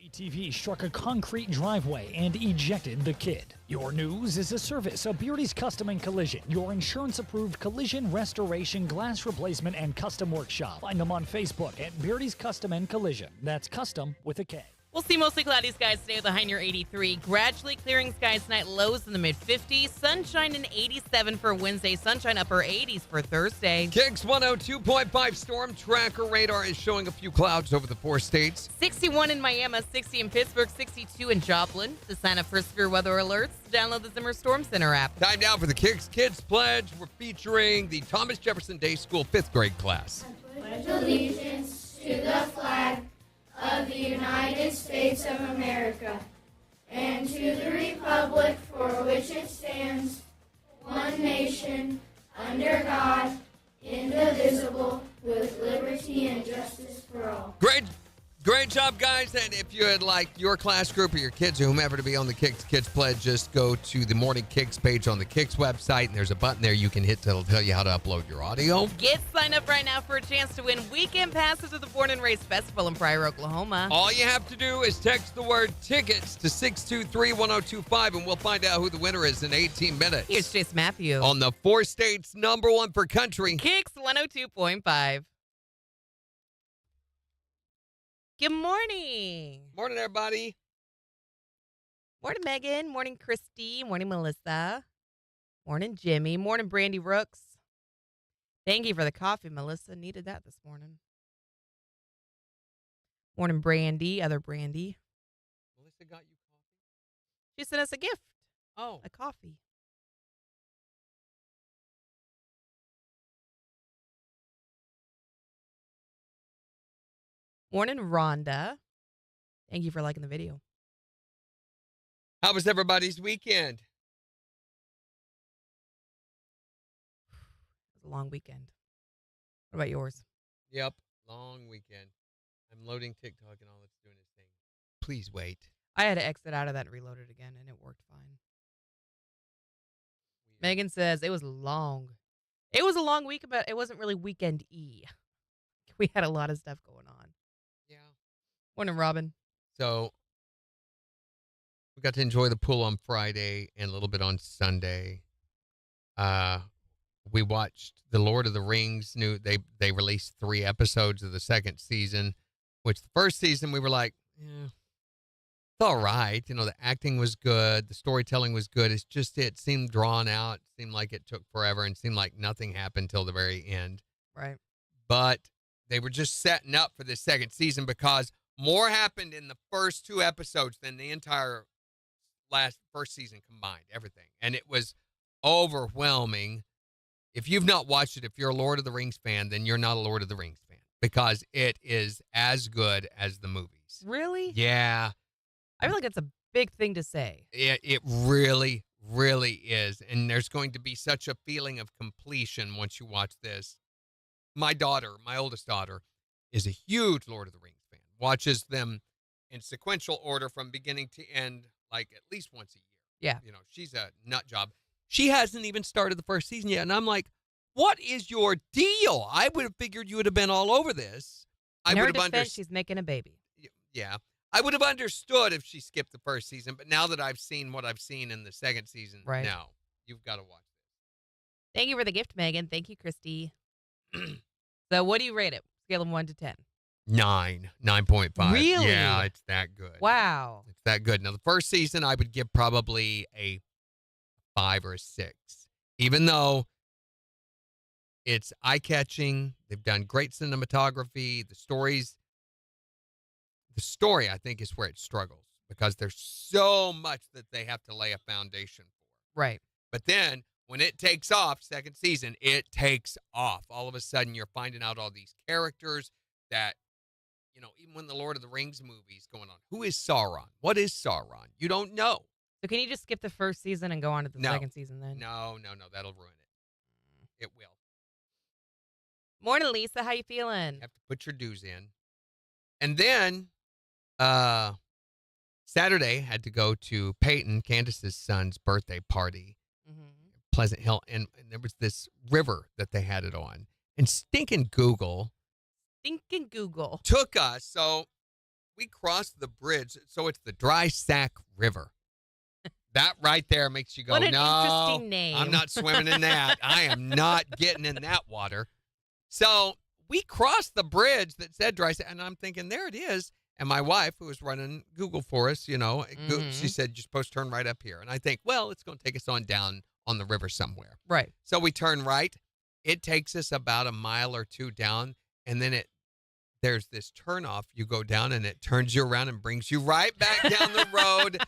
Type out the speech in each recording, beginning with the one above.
ATV struck a concrete driveway and ejected the kid. Your News is a service of Beardy's Custom and Collision, your insurance-approved collision restoration, glass replacement, and custom workshop. Find them on Facebook at Beardy's Custom and Collision. That's custom with a K. We'll see mostly cloudy skies today with a high near 83. Gradually clearing skies tonight, lows in the mid-50s. Sunshine in 87 for Wednesday. Sunshine upper 80s for Thursday. KIX 102.5 storm tracker radar is showing a few clouds over the 4 states. 61 in Miami, 60 in Pittsburgh, 62 in Joplin. To sign up for severe weather alerts, download the Zimmer Storm Center app. Time now for the KIX Kids Pledge. We're featuring the Thomas Jefferson Day School 5th grade class. Pledge allegiance to the flag of the United States of America and to the republic for which it stands, one nation, under God, indivisible, with liberty and justice for all. Great job, guys. And if you would like your class group or your kids or whomever to be on the KIX Kids Pledge, just go to the Morning KIX page on the KIX website, and there's a button there you can hit that'll tell you how to upload your audio. Get signed up right now for a chance to win weekend passes to the Born and Raised Festival in Pryor, Oklahoma. All you have to do is text the word tickets to 623-1025, and we'll find out who the winner is in 18 minutes. Here's Chase Matthew. On the 4 states, #1 for country. KIX 102.5. Good morning. Morning, everybody. Morning, Megan. Morning, Christy. Morning, Melissa. Morning, Jimmy. Morning, Brandy Rooks. Thank you for the coffee, Melissa. Needed that this morning. Morning, Brandy. Other Brandy. Melissa got you coffee? She sent us a gift. Oh. A coffee. Morning, Rhonda. Thank you for liking the video. How was everybody's weekend? It was a long weekend. What about yours? Yep, long weekend. I'm loading TikTok and all it's doing is thing. Please wait. I had to exit out of that and reload it again, and it worked fine. Megan says it was long. It was a long week, but it wasn't really weekend-y. We had a lot of stuff going on. Yeah. Morning, Robin. So we got to enjoy the pool on Friday and a little bit on Sunday. We watched The Lord of the Rings. They released 3 episodes of the 2nd season, which the first season we were like, yeah, it's all right. You know, the acting was good. The storytelling was good. It's just, it seemed drawn out. It seemed like it took forever and seemed like nothing happened till the very end. Right. But they were just setting up for this 2nd season because more happened in the first 2 episodes than the entire first season combined, everything. And it was overwhelming. If you've not watched it, if you're a Lord of the Rings fan, then you're not a Lord of the Rings fan because it is as good as the movies. Really? Yeah. I feel like it's a big thing to say. It really, really is. And there's going to be such a feeling of completion once you watch this. My oldest daughter, is a huge Lord of the Rings fan. Watches them in sequential order from beginning to end, like at least once a year. Yeah. You know, she's a nut job. She hasn't even started the first season yet. And I'm like, what is your deal? I would have figured you would have been all over this. In her defense, she's making a baby. Yeah. I would have understood if she skipped the first season. But now that I've seen what I've seen in the 2nd season, right. No, you've got to watch this. Thank you for the gift, Megan. Thank you, Christy. So what do you rate it? Scale of 1 to 10. 9.5. Really? Yeah, it's that good. Wow. It's that good. Now, the first season, I would give probably a 5 or a 6. Even though it's eye-catching, they've done great cinematography, the story, I think, is where it struggles because there's so much that they have to lay a foundation for. Right. But then when it takes off, 2nd season, it takes off. All of a sudden, you're finding out all these characters that, you know, even when the Lord of the Rings movie's going on, who is Sauron? What is Sauron? You don't know. So can you just skip the first season and go on to the 2nd season then? No. That'll ruin it. It will. Morning, Lisa. How you feeling? You have to put your dues in. And then Saturday, had to go to Peyton, Candace's son's birthday party. Mm-hmm. Pleasant Hill, and there was this river that they had it on. And stinking Google Stinking Google. took us. So we crossed the bridge. So it's the Dry Sack River. That right there makes you go, What an no, interesting name. I'm not swimming in that. I am not getting in that water. So we crossed the bridge that said Dry Sack, and I'm thinking, there it is. And my wife, who was running Google for us, she said, you're supposed to turn right up here. And I think, well, it's going to take us on down on the river somewhere. Right. So we turn right. It takes us about a mile or two down, and then there's this turnoff. You go down, and it turns you around and brings you right back down the road.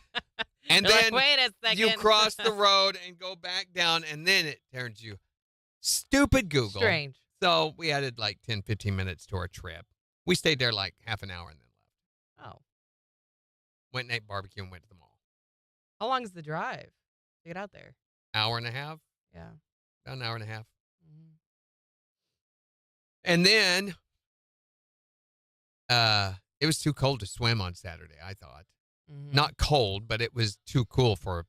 And You're then like, wait a second. you cross the road and go back down, and then it turns you. Stupid Google. Strange. So we added like 10, 15 minutes to our trip. We stayed there like half an hour and then left. Oh. Went and ate barbecue and went to the mall. How long is the drive to get out there? Hour and a half. Yeah. About an hour and a half. Mhm. And then it was too cold to swim on Saturday, I thought. Mhm. Not cold, but it was too cool for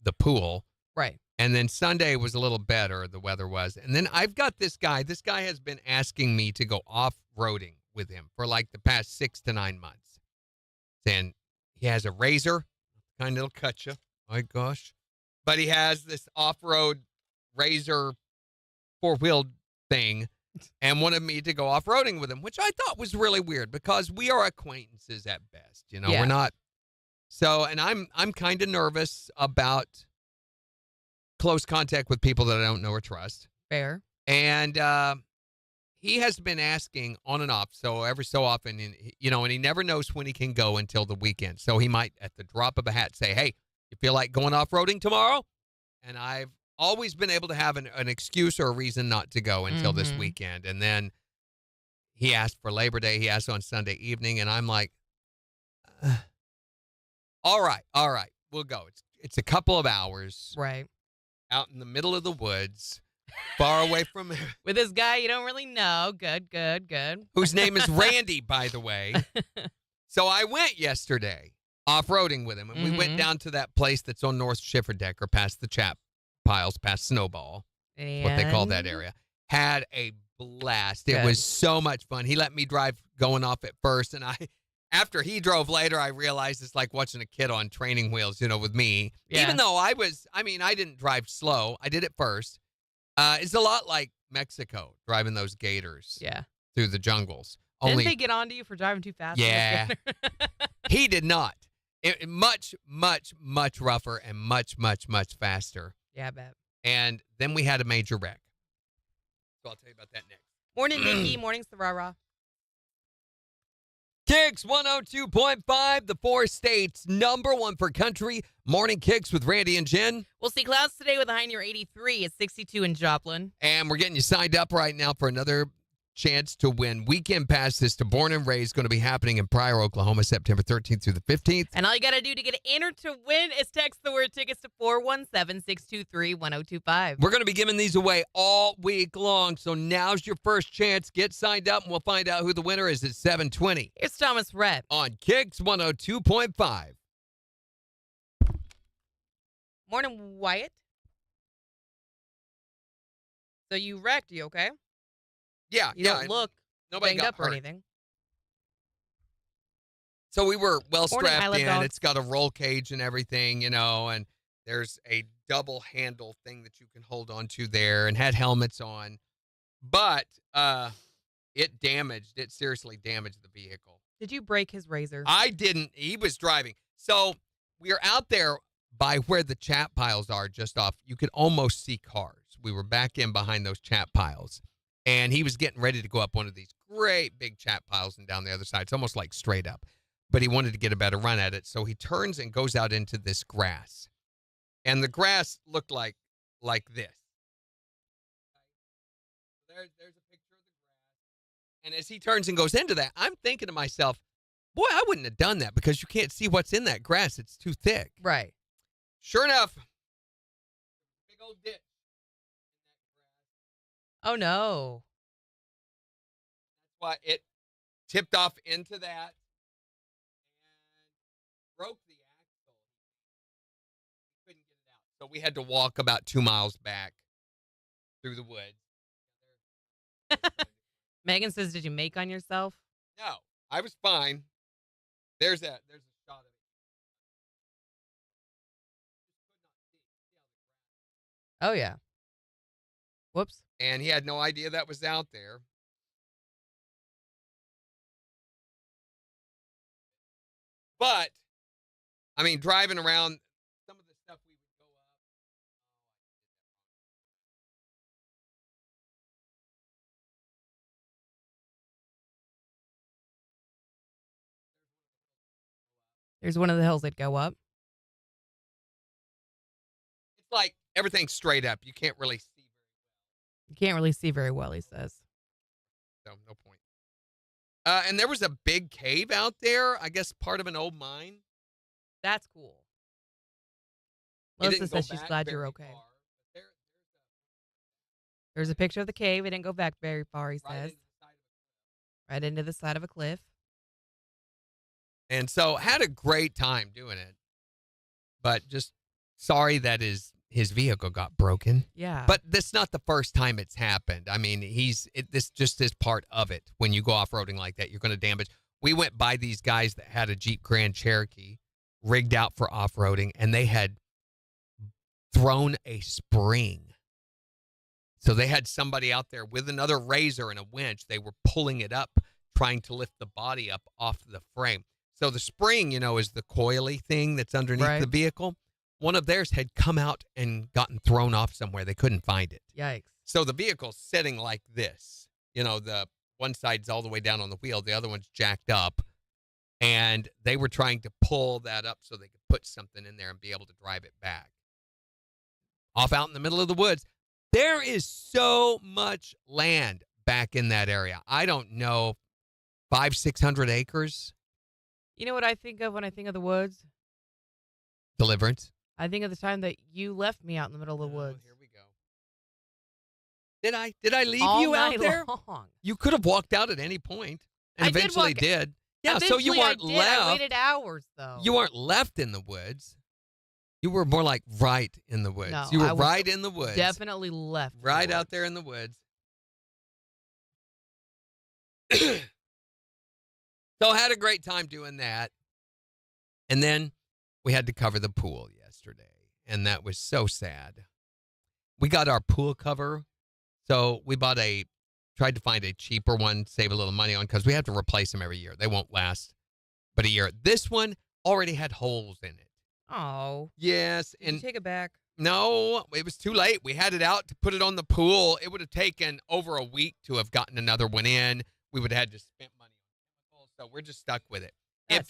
the pool. Right. And then Sunday was a little better, the weather was. And then I've got this guy. This guy has been asking me to go off-roading with him for like the past 6 to 9 months. And he has a razor, kind of will cut you. My gosh. But he has this off-road razor 4-wheeled thing and wanted me to go off-roading with him, which I thought was really weird because we are acquaintances at best. Yeah. We're not. So, and I'm kind of nervous about close contact with people that I don't know or trust. Fair. And he has been asking on and off, so every so often, and he never knows when he can go until the weekend. So he might, at the drop of a hat, say, hey, you feel like going off-roading tomorrow? And I've always been able to have an excuse or a reason not to go until this weekend. And then he asked for Labor Day. He asked on Sunday evening, and I'm like, all right, we'll go. It's a couple of hours. Right. Out in the middle of the woods, far away from With this guy you don't really know. Good. whose name is Randy, by the way. So I went yesterday off-roading with him, and we went down to that place that's on North Schifferdecker, past the Chap Piles, past Snowball, what they call that area. Had a blast. It was so much fun. He let me drive going off at first, and after he drove later, I realized it's like watching a kid on training wheels, with me. Yeah. Even though I didn't drive slow. I did it first. It's a lot like Mexico, driving those gators through the jungles. Didn't they get onto you for driving too fast? Yeah. He did not. Much, much, much rougher and much, much, much faster. Yeah, I bet. And then we had a major wreck. So I'll tell you about that next. Morning, Nikki. Morning, Sarara. KIX 102.5, the 4 states, #1 for country. Morning KIX with Randy and Jen. We'll see clouds today with a high near 83. It's 62 in Joplin. And we're getting you signed up right now for another chance to win weekend passes to Born and Raised, going to be happening in Pryor, Oklahoma, September 13th through the 15th. And all you got to do to get entered to win is text the word tickets to 417-623-1025. We're going to be giving these away all week long, so now's your first chance. Get signed up, and we'll find out who the winner is at 7:20 Here's Thomas Rhett. on KIX 102.5. Morning, Wyatt. So you wrecked, you okay? Yeah, You don't look nobody banged got up or hurt. anything. So we were well Morning, strapped Island in. Dogs. It's got a roll cage and everything, and there's a double handle thing that you can hold on to there, and had helmets on. But it seriously damaged the vehicle. Did you break his razor? I didn't. He was driving. So we were out there by where the chap piles are, just off. You could almost see cars. We were back in behind those chap piles. And he was getting ready to go up one of these great big chap piles and down the other side. It's almost like straight up. But he wanted to get a better run at it. So he turns and goes out into this grass. And the grass looked like this. There's a picture of the grass. And as he turns and goes into that, I'm thinking to myself, boy, I wouldn't have done that because you can't see what's in that grass. It's too thick. Right. Sure enough, big old ditch. Oh, no. Why it tipped off into that and broke the axle. We couldn't get it out. So we had to walk about 2 miles back through the woods. Megan says, did you make on yourself? No, I was fine. There's a shot of it. Oh, yeah. Whoops. And he had no idea that was out there. But, I mean, driving around, some of the stuff we would go up. There's one of the hills that go up. It's like everything's straight up. You can't really see very well. You can't really see very well, he says. So, no point. And there was a big cave out there. I guess part of an old mine. That's cool. It Melissa didn't go says she's back glad you're very okay. far, but There's a picture of the cave. It didn't go back very far, he right says. into the side of it. Right into the side of a cliff. And so had a great time doing it. But just sorry that his vehicle got broken. Yeah. But that's not the first time it's happened. I mean, this just is part of it. When you go off-roading like that, you're going to damage. We went by these guys that had a Jeep Grand Cherokee rigged out for off-roading, and they had thrown a spring. So they had somebody out there with another razor and a winch. They were pulling it up, trying to lift the body up off the frame. So the spring, is the coily thing that's underneath the vehicle. One of theirs had come out and gotten thrown off somewhere. They couldn't find it. Yikes. So the vehicle's sitting like this. The one side's all the way down on the wheel. The other one's jacked up. And they were trying to pull that up so they could put something in there and be able to drive it back. Off out in the middle of the woods. There is so much land back in that area. I don't know, 500-600 acres. You know what I think of when I think of the woods? Deliverance. I think of the time that you left me out in the middle of the woods. Here we go. Did I leave All you out night there? long. You could have walked out at any point, and I did eventually walk- did. Yeah, so you Eventually weren't I did. left. I waited hours, though. You weren't left in the woods. You were more like right in the woods. No, You were I was right in the woods. Definitely left. Right the out woods. there in the woods. So I had a great time doing that. And then we had to cover the pool yesterday. And that was so sad. We got our pool cover. So we tried to find a cheaper one, save a little money on, because we have to replace them every year. They won't last but a year. This one already had holes in it. Oh. Yes. Did you take it back? No, it was too late. We had it out to put it on the pool. It would have taken over a week to have gotten another one in. We would have had to spend money on chemicals, so we're just stuck with it. That If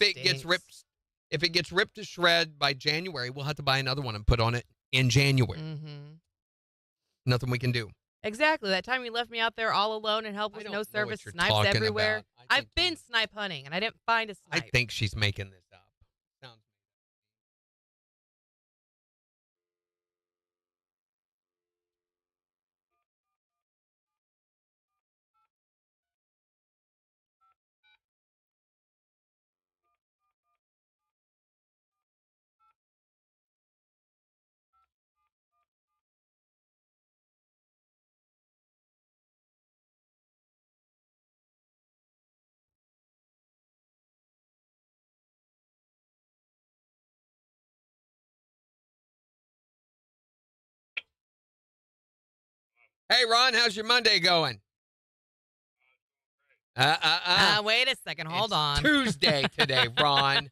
it gets ripped to shred by January, we'll have to buy another one and put on it in January. Mm-hmm. Nothing we can do. Exactly. That time you left me out there all alone and help I with don't no know service, what you're snipes talking everywhere. about. I I've think been snipe hunting and I didn't find a I snipe. think she's making this up. Sounds. Hey, Ron, how's your Monday going? Wait a second. Hold It's on. Tuesday today, Ron.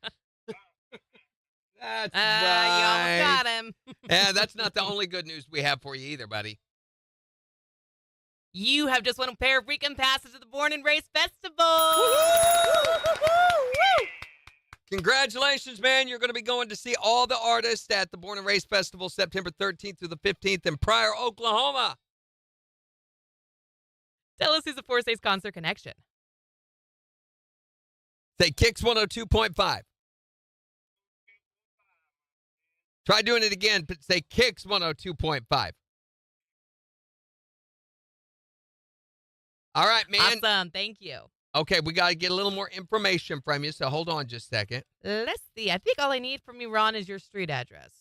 That's right. You almost got him. Yeah, that's not the only good news we have for you either, buddy. You have just won a pair of weekend passes to the Born and Raised Festival. Congratulations, man. You're going to be going to see all the artists at the Born and Raised Festival September 13th through the 15th in Pryor, Oklahoma. Tell us who's the Four States Concert Connection. Say KIX 102.5. Try doing it again, but say KIX 102.5. All right, man. Awesome. Thank you. Okay, we got to get a little more information from you, so hold on just a second. Let's see. I think all I need from you, Ron, is your street address.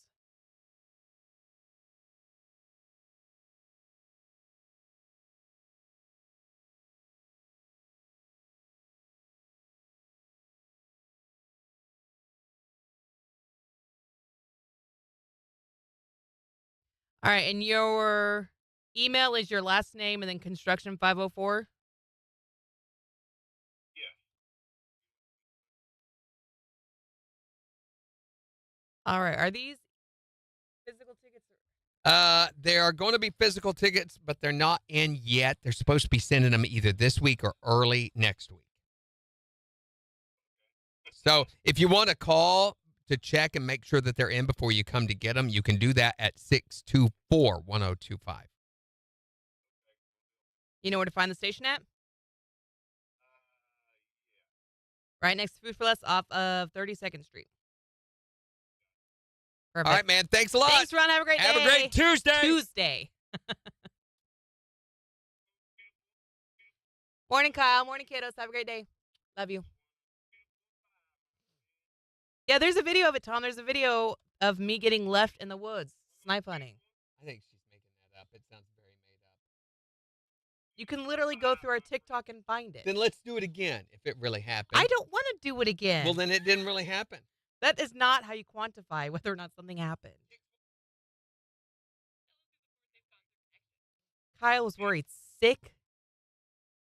All right, and your email is your last name and then construction 504? All right, are these physical tickets? There are going to be physical tickets, but they're not in yet. They're supposed to be sending them either this week or early next week. So if you want to call to check and make sure that they're in before you come to get them, you can do that at 624-1025. You know where to find the station at? Right next to Food for Less off of 32nd Street. Perfect. All right, man. Thanks a lot. Thanks, Ron. Have a great day. Have a great Tuesday. Morning, Kyle. Morning, kiddos. Have a great day. Love you. Yeah, there's a video of it, Tom. There's a video of me getting left in the woods, snipe hunting. I think she's making that up. It sounds very made up. You can literally go through our TikTok and find it. Then let's do it again if it really happened. I don't want to do it again. Well, then it didn't really happen. That is not how you quantify whether or not something happened. Kyle was worried sick.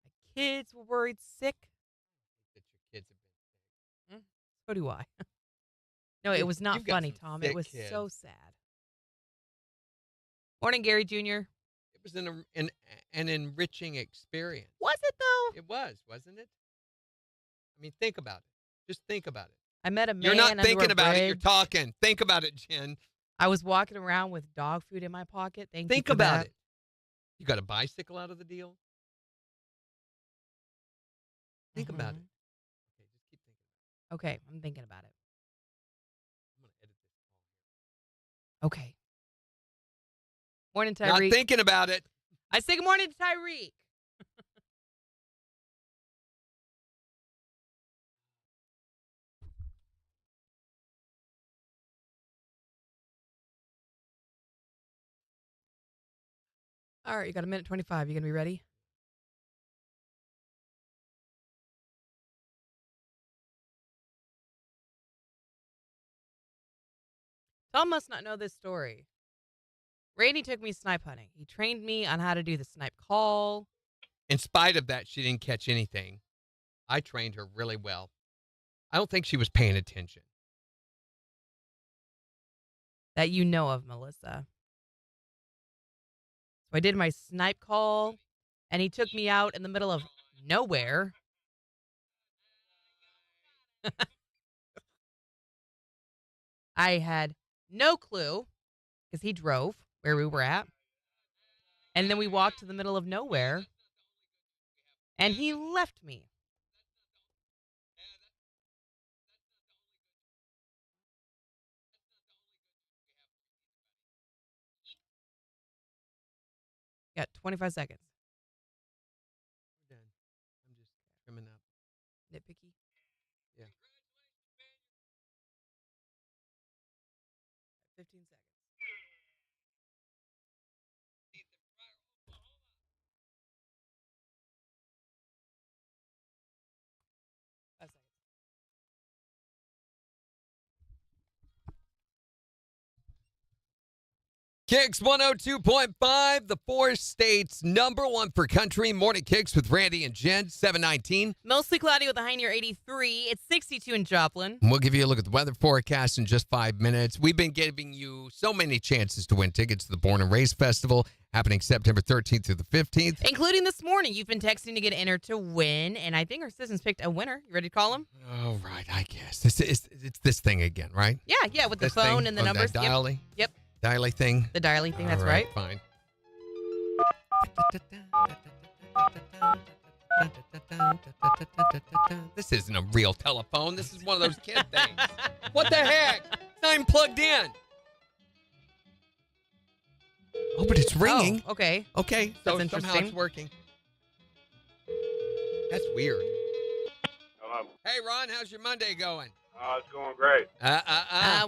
My kids were worried sick. That your kids have been. So do I. No, it was not You've got funny, some Tom. sick It was kids. so sad. Morning, Gary Jr. It was an enriching experience. Was it, though? It was, wasn't it? I mean, think about it. Just think about it. I met a man You're not under thinking a about it. You're bridge. talking. Think about it, Jen. I was walking around with dog food in my pocket. Thank you Think for about that. it. You got a bicycle out of the deal? Think about it. Mhm. Okay, just keep thinking. Okay, I'm thinking about it. I'm going to edit this call here. Okay. Morning, Not Tyreek. thinking about it. I say good morning to Tyreek. All right, you got a minute 25. You going to be ready? Tom must not know this story. Randy took me snipe hunting. He trained me on how to do the snipe call. In spite of that, she didn't catch anything. I trained her really well. I don't think she was paying attention. That you know of, Melissa. So I did my snipe call, and he took me out in the middle of nowhere. I had no clue because he drove where we were at. And then we walked to the middle of nowhere, and he left me. Got 25 seconds. We're done. I'm just trimming up. Nitpicky. Yeah. 15 seconds. KIX 102.5, the 4 states #1 for country. Morning KIX with Randy and Jen, 719. Mostly cloudy with a high near 83. It's 62 in Joplin. We'll give you a look at the weather forecast in just 5 minutes. We've been giving you so many chances to win tickets to the Born and Raised Festival happening September 13th through the 15th. Including this morning. You've been texting to get entered to win, and I think our citizens picked a winner. You ready to call him? Oh, right, I guess. It's this thing again, right? Yeah, with the This phone thing? and the Oh, numbers. that dialing? Yep. Dialing thing? The dialing thing, that's All right. Fine. This isn't a real telephone. This is one of those kid things. What the heck? It's not even plugged in. Oh, but it's ringing. Oh, okay. Okay, so That's somehow interesting. it's working. That's weird. Hello. Hey, Ron, how's your Monday going? It's going great.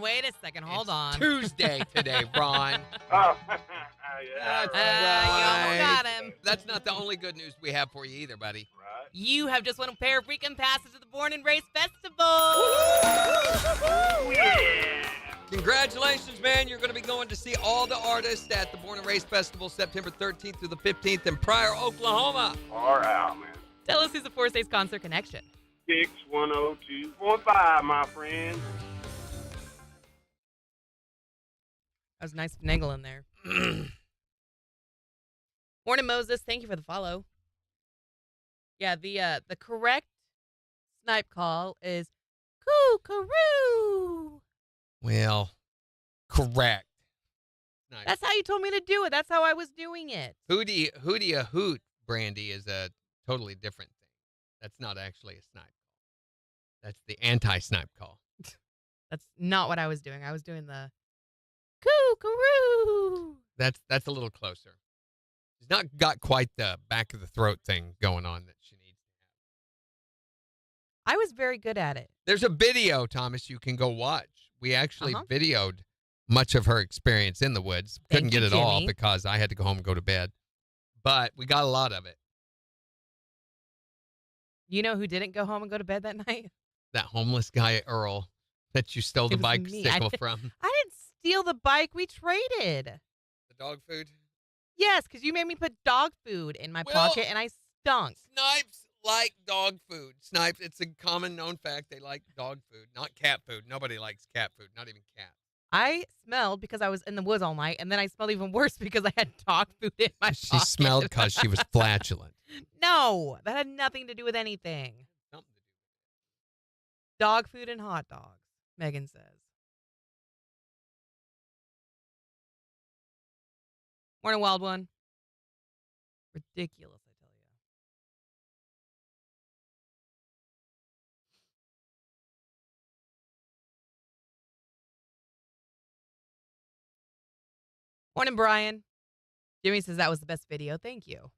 Wait a second. Hold It's on. Tuesday today, Ron. Oh, That's yeah, you almost right. got him. That's not the only good news we have for you either, buddy. right. You have just won a pair of weekend passes to the Born and Raised Festival. Yeah. Congratulations, man. You're going to be going to see all the artists at the Born and Raised Festival September 13th through the 15th in Pryor, Oklahoma. Far out, man. Tell us who's the 4 States Concert Connection. KIX 102.5, my friend. That was a nice finagle in there. Morning, Moses. Thank you for the follow. Yeah, the correct snipe call is coo-caroo. Well, correct. Nice. That's how you told me to do it. That's how I was doing it. Hootie a hoot, Brandy, is a totally different thing. That's not actually a snipe call. That's the anti-snipe call. That's not what I was doing. I was doing the coo-caroo. That's a little closer. She's not got quite the back of the throat thing going on that she needs to have. I was very good at it. There's a video, Thomas, you can go watch. We actually videoed much of her experience in the woods. Couldn't get it all because I had to go home and go to bed. But we got a lot of it. You know who didn't go home and go to bed that night? That homeless guy, Earl, that you stole the bicycle from. I didn't steal the bike. We traded. The dog food? Yes, because you made me put dog food in my pocket and I stunk. Snipes like dog food. Snipes, it's a common known fact. They like dog food, not cat food. Nobody likes cat food, not even cats. I smelled because I was in the woods all night, and then I smelled even worse because I had dog food in my pocket. She smelled because she was flatulent. No, that had nothing to do with anything. Something to do. Dog food and hot dogs, Megan says. Morning, wild one. Ridiculous, I tell you. Morning, Brian. Jimmy says that was the best video. Thank you.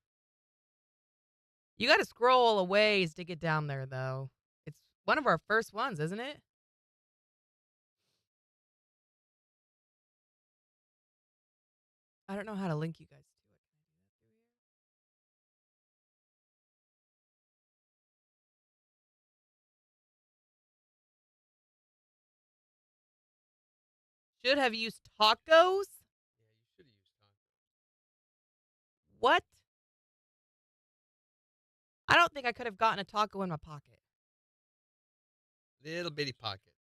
You got to scroll a ways to get down there, though. It's one of our first ones, isn't it? I don't know how to link you guys to it. Should have used tacos? Yeah, you should have used tacos. What? I don't think I could have gotten a taco in my pocket. Little bitty pocket.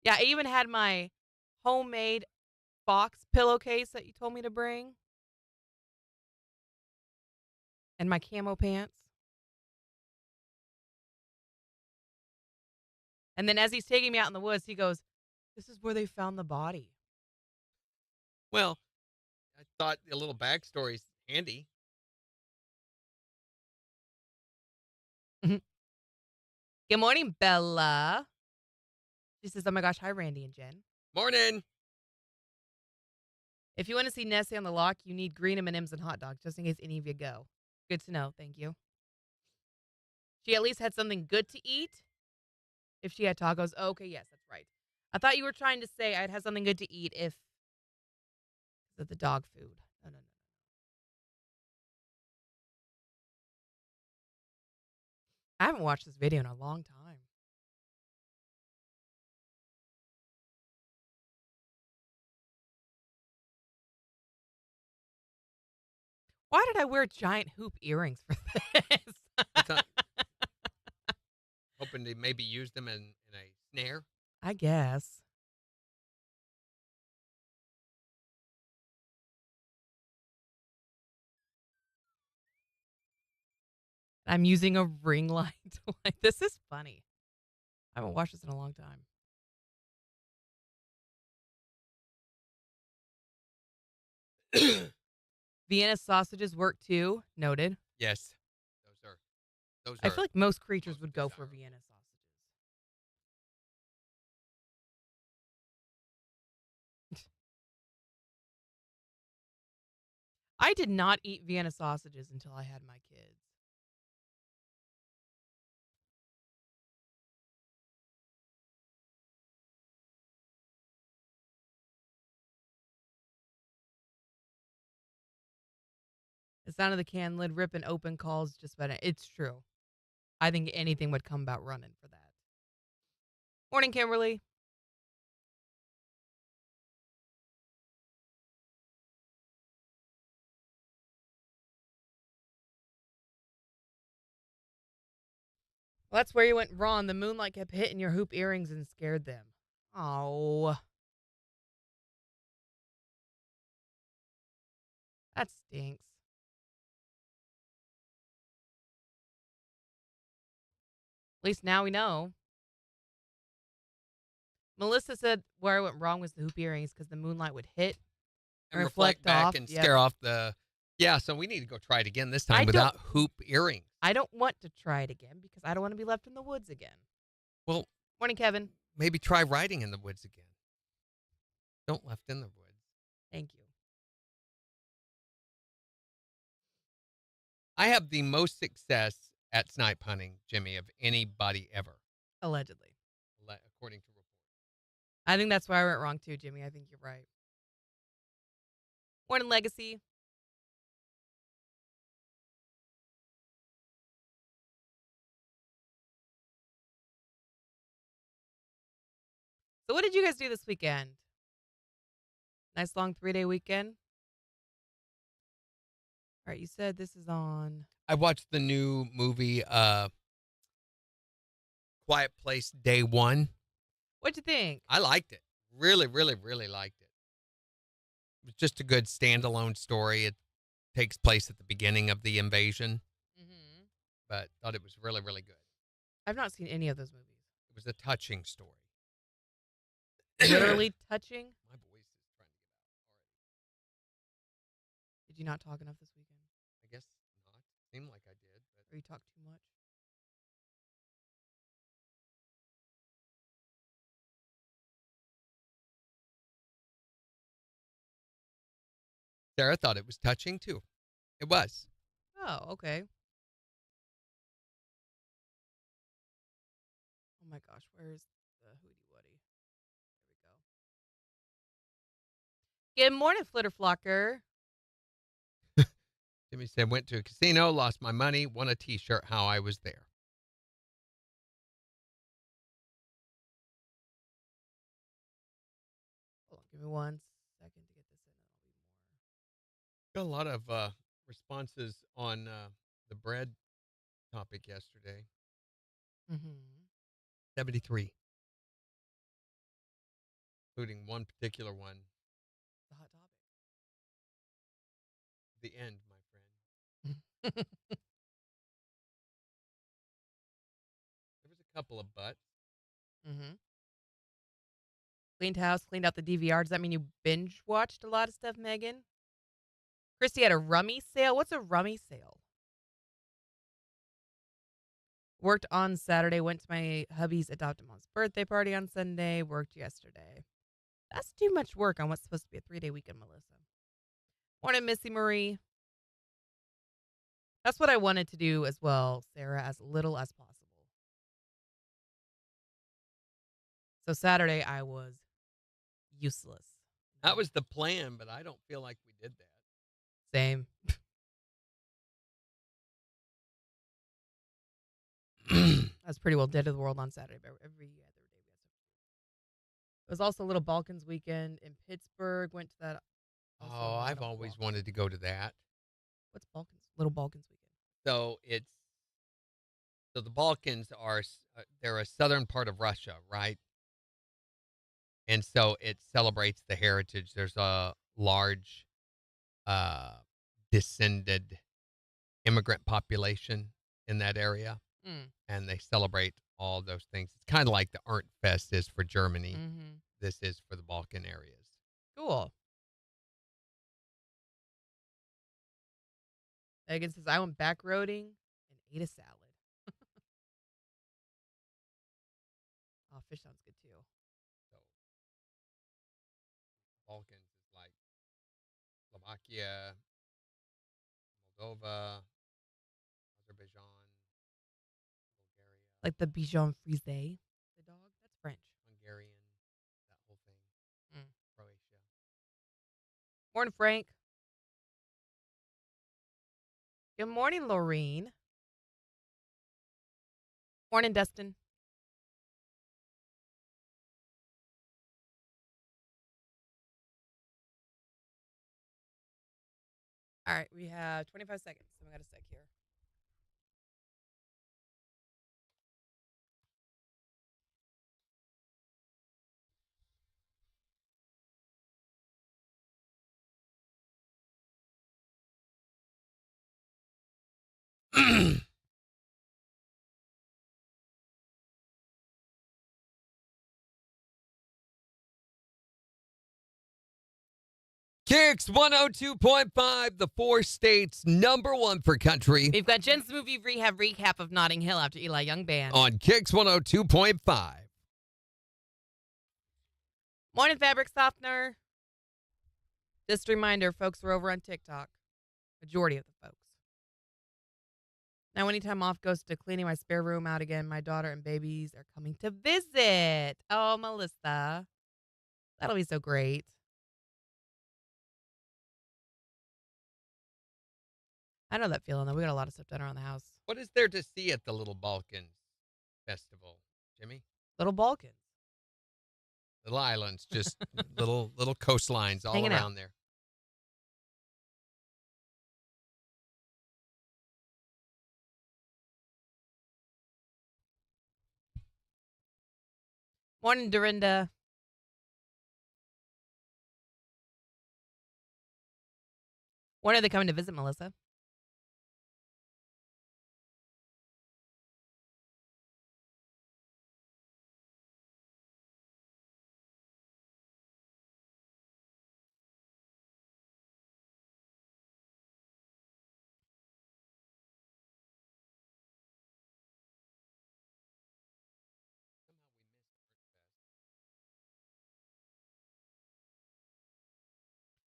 Yeah, I even had my homemade box pillowcase that you told me to bring. And my camo pants. And then as he's taking me out in the woods, he goes, "This is where they found the body." Well, I thought a little backstory's handy. Good morning, Bella. She says, "Oh my gosh, hi, Randy and Jen. Morning. If you want to see Nessie on the lock, you need green M&Ms and hot dogs, just in case any of you go." Good to know. Thank you. She at least had something good to eat. If she had tacos. Oh, okay, yes, that's right. I thought you were trying to say I'd have something good to eat if the dog food. No. I haven't watched this video in a long time. Why did I wear giant hoop earrings for this? Hoping to maybe use them in a snare. I guess. I'm using a ring light. This is funny. I haven't watched this in a long time. Vienna sausages work too. Noted. Yes. Those I are. feel like most creatures would go for Vienna sausages. I did not eat Vienna sausages until I had my kids. The sound of the can lid ripping open calls just about it. It's true. I think anything would come about running for that. Morning, Kimberly. Well, that's where you went wrong. The moonlight kept hitting your hoop earrings and scared them. Oh, that stinks. At least now we know. Melissa said where I went wrong was the hoop earrings because the moonlight would hit And reflect back off. and Yep. scare off the. Yeah, so we need to go try it again this I time don't- without hoop earrings. I don't want to try it again because I don't want to be left in the woods again. Well, Morning, Kevin. maybe try riding in the woods again. Don't left in the woods. Thank you. I have the most success at snipe hunting, Jimmy, of anybody ever, Allegedly. according to reports. I think that's where I went wrong too, Jimmy. I think you're right. Morning, Legacy. So what did you guys do this weekend? Nice long 3-day weekend? All right, you said this is on. I watched the new movie, Quiet Place Day One. What'd you think? I liked it. Really, really, really liked it. It was just a good standalone story. It takes place at the beginning of the invasion, Mm-hmm. but thought it was really, really good. I've not seen any of those movies. It was a touching story. Literally touching? My voice is trying to get out already. Did you not talk enough this weekend? I guess not. Seemed like I did, but Or you talked too much? Sarah thought it was touching too. It was. Oh, okay. Oh my gosh, where's the Hootie Woody? There we go. Good morning, Flitter Flocker. Jimmy said, went to a casino, lost my money, won a T-shirt. How I was there. Hold on, give me 1 second to get this in. Got a lot of responses on the bread topic yesterday. Mm-hmm. 73, including one particular one. The hot topic. The end, my friend. There was a couple of butts. Mm-hmm. Cleaned house, cleaned out the DVR. Does that mean you binge watched a lot of stuff, Megan? Christy had a rummy sale. What's a rummy sale? Worked on Saturday. Went to my hubby's adopted mom's birthday party on Sunday. Worked yesterday. That's too much work on what's supposed to be a 3-day weekend, Melissa. Morning, Missy Marie. That's what I wanted to do as well, Sarah, as little as possible. So Saturday, I was useless. That was the plan, but I don't feel like we did that. Same. I was pretty well dead to the world on Saturday, but every other day we had something to do. It was also Little Balkans weekend in Pittsburgh. Went to that. Oh, I've always wanted to go to that. What's Balkans? Little Balkans weekend. So the Balkans are they're a southern part of Russia, right? And so it celebrates the heritage. There's a large descended immigrant population in that area, and they celebrate all those things. It's kind of like the Ernst Fest is for Germany. Mm-hmm. This is for the Balkan areas. Cool. Megan says, I went back roading and ate a salad. Oh, fish sounds good too. So Balkans is like Slovakia, Moldova, Azerbaijan, Bulgaria, Like the Bichon Frise. The dog? That's French. Hungarian, that whole thing. Croatia. Morning, Frank. Good morning, Laureen. Morning, Dustin. All right, we have 25 seconds. So we got a sec here. KIX 102.5, the 4 states #1 for country. We've got Jen's movie rehab recap of Notting Hill after Eli Young Band. On KIX 102.5. Morning fabric softener. Just a reminder, folks, we're over on TikTok. Majority of the folks. Now, anytime off goes to cleaning my spare room out again, my daughter and babies are coming to visit. Oh, Melissa. That'll be so great. I know that feeling, though. We got a lot of stuff done around the house. What is there to see at the Little Balkans Festival, Jimmy? Little Balkans. Little islands, just little coastlines all Hanging out. around there. Morning, Dorinda. When are they coming to visit, Melissa?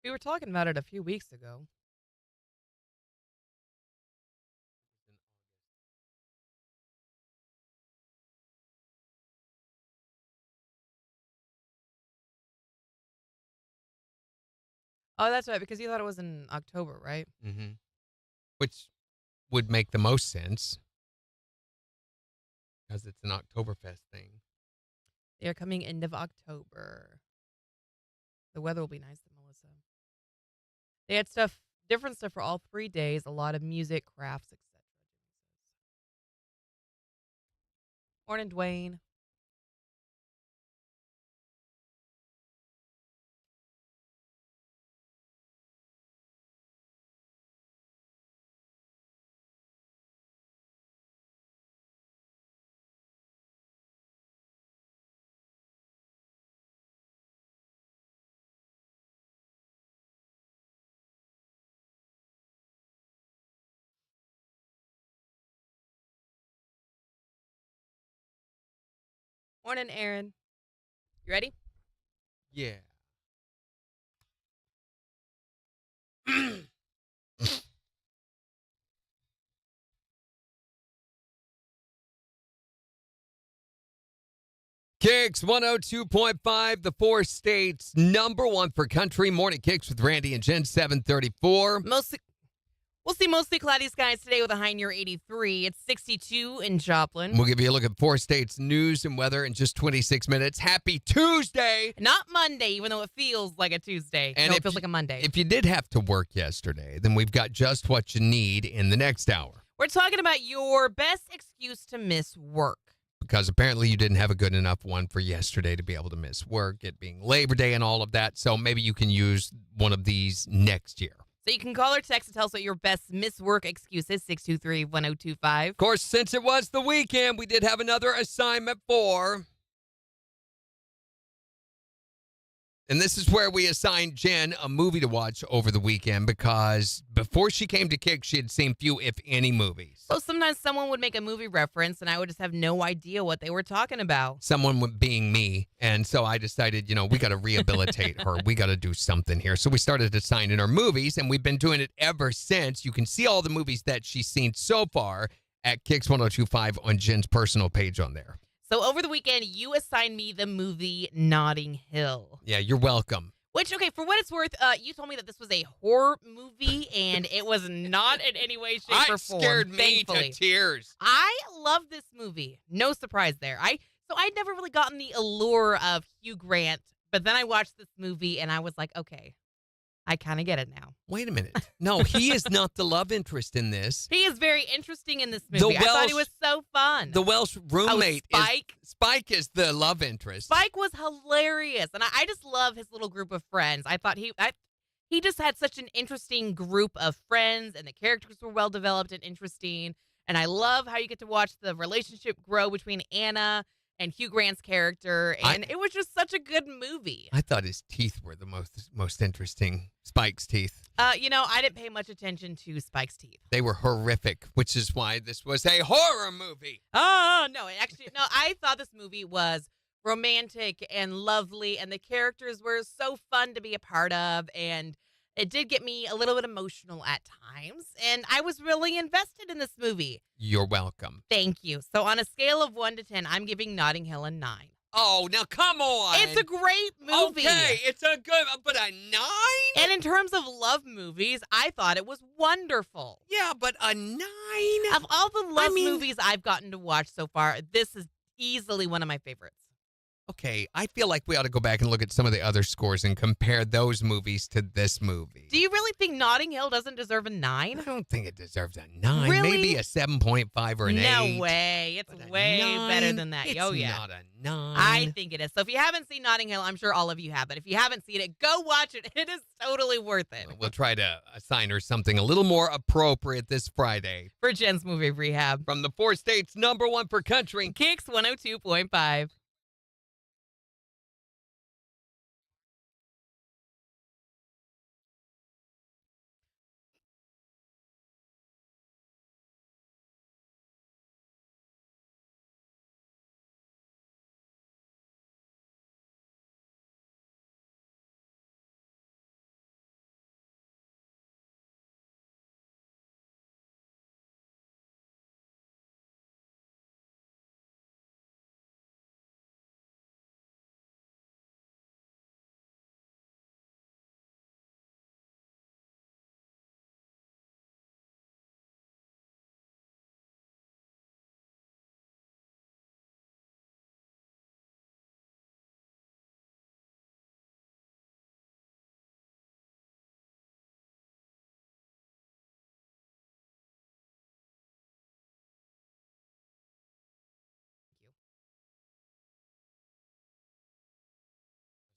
We were talking about it a few weeks ago. Oh, that's right, because you thought it was in October, right? Mm-hmm. Which would make the most sense because it's an Oktoberfest thing. They're coming end of October. The weather will be nice, Melissa. They had different stuff for all 3 days, a lot of music, crafts, etc. Morning, Dwayne. Morning, Aaron. You ready? Yeah. KIX 102.5, the 4 states #1 for country. Morning KIX with Randy and Jen, 734. We'll see mostly cloudy skies today with a high near 83. It's 62 in Joplin. We'll give you a look at 4 states news and weather in just 26 minutes. Happy Tuesday. Not Monday, even though it feels like a Tuesday. And no, it feels like a Monday. If you did have to work yesterday, then we've got just what you need in the next hour. We're talking about your best excuse to miss work. Because apparently you didn't have a good enough one for yesterday to be able to miss work, it being Labor Day and all of that. So maybe you can use one of these next year. So you can call or text and tell us what your best miss work excuse is, 623-1025. Of course, since it was the weekend, we did have another assignment for. And this is where we assigned Jen a movie to watch over the weekend because before she came to KIX, she had seen few, if any, movies. So sometimes someone would make a movie reference and I would just have no idea what they were talking about. Someone being me. And so I decided, we got to rehabilitate her. We got to do something here. So we started assigning her movies, and we've been doing it ever since. You can see all the movies that she's seen so far at KIX 1025 on Jen's personal page on there. So over the weekend, you assigned me the movie Notting Hill. Yeah, you're welcome. Which, okay, for what it's worth, you told me that this was a horror movie, and it was not in any way, shape, or form. It scared me thankfully. to tears. I love this movie. No surprise there. So I'd never really gotten the allure of Hugh Grant, but then I watched this movie, and I was like, okay, I kind of get it now. Wait a minute. No, he is not the love interest in this. He is very interesting in this movie. I thought he was so fun. The Welsh roommate Spike is the love interest. Spike was hilarious, and I just love his little group of friends. I thought he just had such an interesting group of friends, and the characters were well developed and interesting. And I love how you get to watch the relationship grow between Anna and Hugh Grant's character. And it was just such a good movie. I thought his teeth were the most interesting. Spike's teeth. I didn't pay much attention to Spike's teeth. They were horrific, which is why this was a horror movie. Oh, no, I thought this movie was romantic and lovely, and the characters were so fun to be a part of, and it did get me a little bit emotional at times, and I was really invested in this movie. You're welcome. Thank you. So on a scale of 1 to 10, I'm giving Notting Hill a 9. Oh, now come on. It's a great movie. Okay, it's a good, but a 9? And in terms of love movies, I thought it was wonderful. Yeah, but a 9? Of all the love movies I've gotten to watch so far, this is easily one of my favorites. Okay, I feel like we ought to go back and look at some of the other scores and compare those movies to this movie. Do you really think Notting Hill doesn't deserve a 9? I don't think it deserves a 9. Really? Maybe a 7.5 or an 8. No way. It's But a way 9? better than that. It's Oh, yeah. not a 9. I think it is. So if you haven't seen Notting Hill, I'm sure all of you have. But if you haven't seen it, go watch it. It is totally worth it. We'll try to assign her something a little more appropriate this Friday. For Jen's Movie Rehab. From the 4 states, #1 per country. KIX 102.5.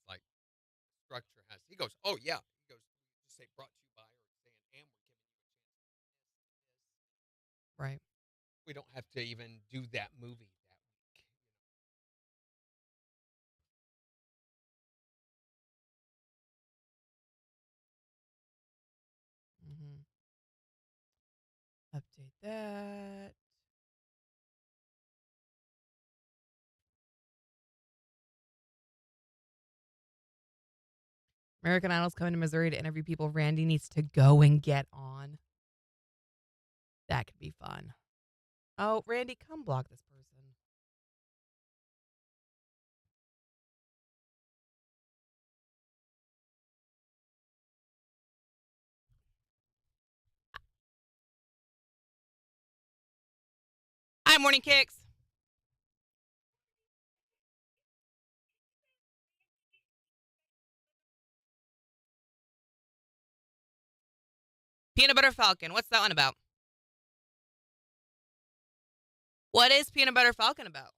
Like structure has. He goes, oh yeah. He goes, just say brought to you by, or saying, and we're giving you a chance. Right. We don't have to even do that movie that week. Update that. American Idol's coming to Missouri to interview people Randy needs to go and get on. That could be fun. Oh, Randy, come block this person. Hi, Morning Kicks. Peanut Butter Falcon. What's that one about? What is Peanut Butter Falcon about?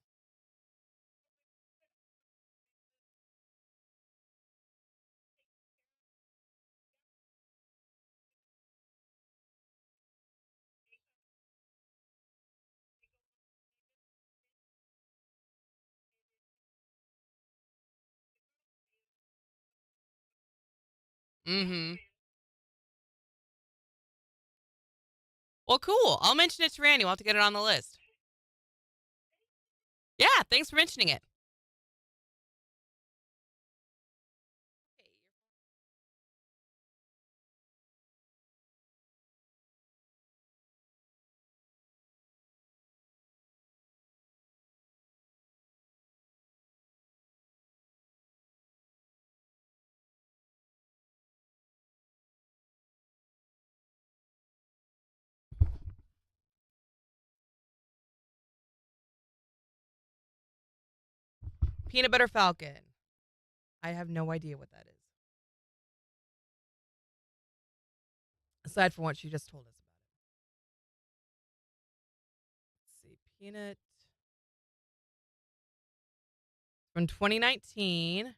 Mm-hmm. Well, cool. I'll mention it to Randy. We'll have to get it on the list. Yeah, thanks for mentioning it. Peanut Butter Falcon. I have no idea what that is. Aside from what she just told us about it. Let's see. Peanut. From 2019.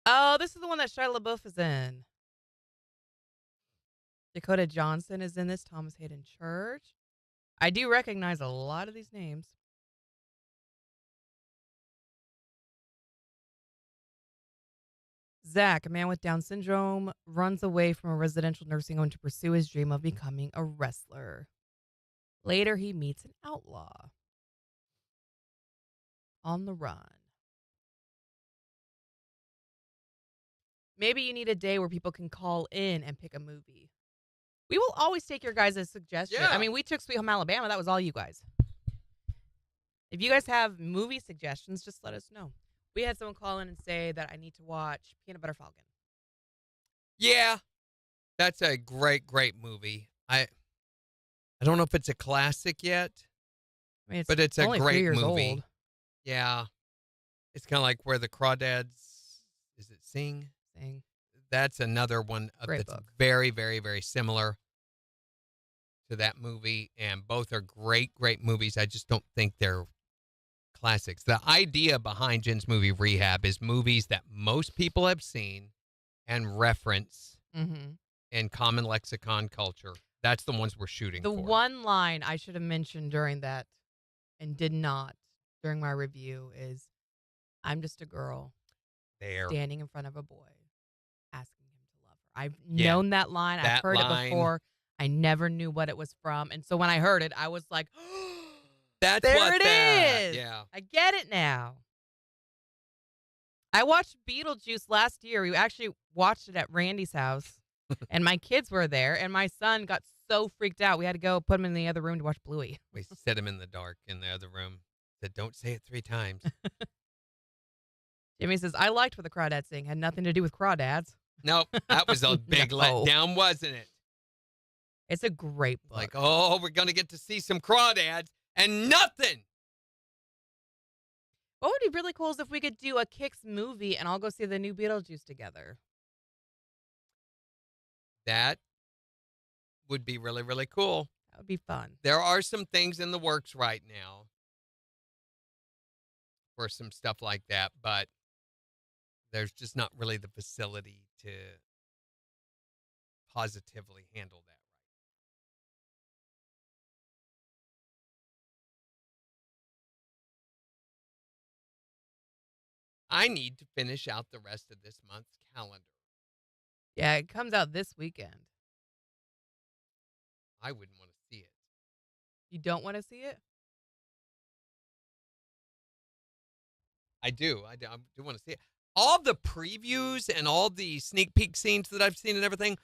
Oh, this is the one that Shia LaBeouf is in. Dakota Johnson is in this. Thomas Hayden Church. I do recognize a lot of these names. Zach, a man with Down syndrome, runs away from a residential nursing home to pursue his dream of becoming a wrestler. Later, he meets an outlaw. On the run. Maybe you need a day where people can call in and pick a movie. We will always take your guys' suggestions. Yeah. I mean, we took Sweet Home Alabama. That was all you guys. If you guys have movie suggestions, just let us know. We had someone call in and say that I need to watch Peanut Butter Falcon. Yeah, that's a great, great movie. I don't know if it's a classic yet, I mean, but it's a only 3 great years movie. old. Yeah, it's kind of like where the Crawdads, is it Sing? Thing. That's another one Great that's book. very, very, very similar to that movie, and both are great, great movies. I just don't think they're classics. The idea behind Jen's movie Rehab is movies that most people have seen and reference Mm-hmm. in common lexicon culture. That's the ones we're shooting The for. one line I should have mentioned during that and did not during my review is, I'm just a girl there. standing in front of a boy asking him to love her. I've Yeah, known that line. I've that heard line. it before. I never knew what it was from. And so when I heard it, I was like, That's there what it that, is. yeah. I get it now. I watched Beetlejuice last year. We actually watched it at Randy's house, and my kids were there, and my son got so freaked out. We had to go put him in the other room to watch Bluey. We set him in the dark in the other room. Said, don't say it 3 times. Jimmy says, I liked what the crawdads sing. Had nothing to do with crawdads. Nope, that was a big No. letdown, wasn't it? It's a great book. Like, oh, we're going to get to see some crawdads and nothing. What would be really cool is if we could do a KIX movie and I'll go see the new Beetlejuice together. That would be really, really cool. That would be fun. There are some things in the works right now for some stuff like that, but there's just not really the facility to positively handle that. I need to finish out the rest of this month's calendar. Yeah, it comes out this weekend. I wouldn't want to see it. You don't want to see it? I do want to see it. All the previews and all the sneak peek scenes that I've seen and everything,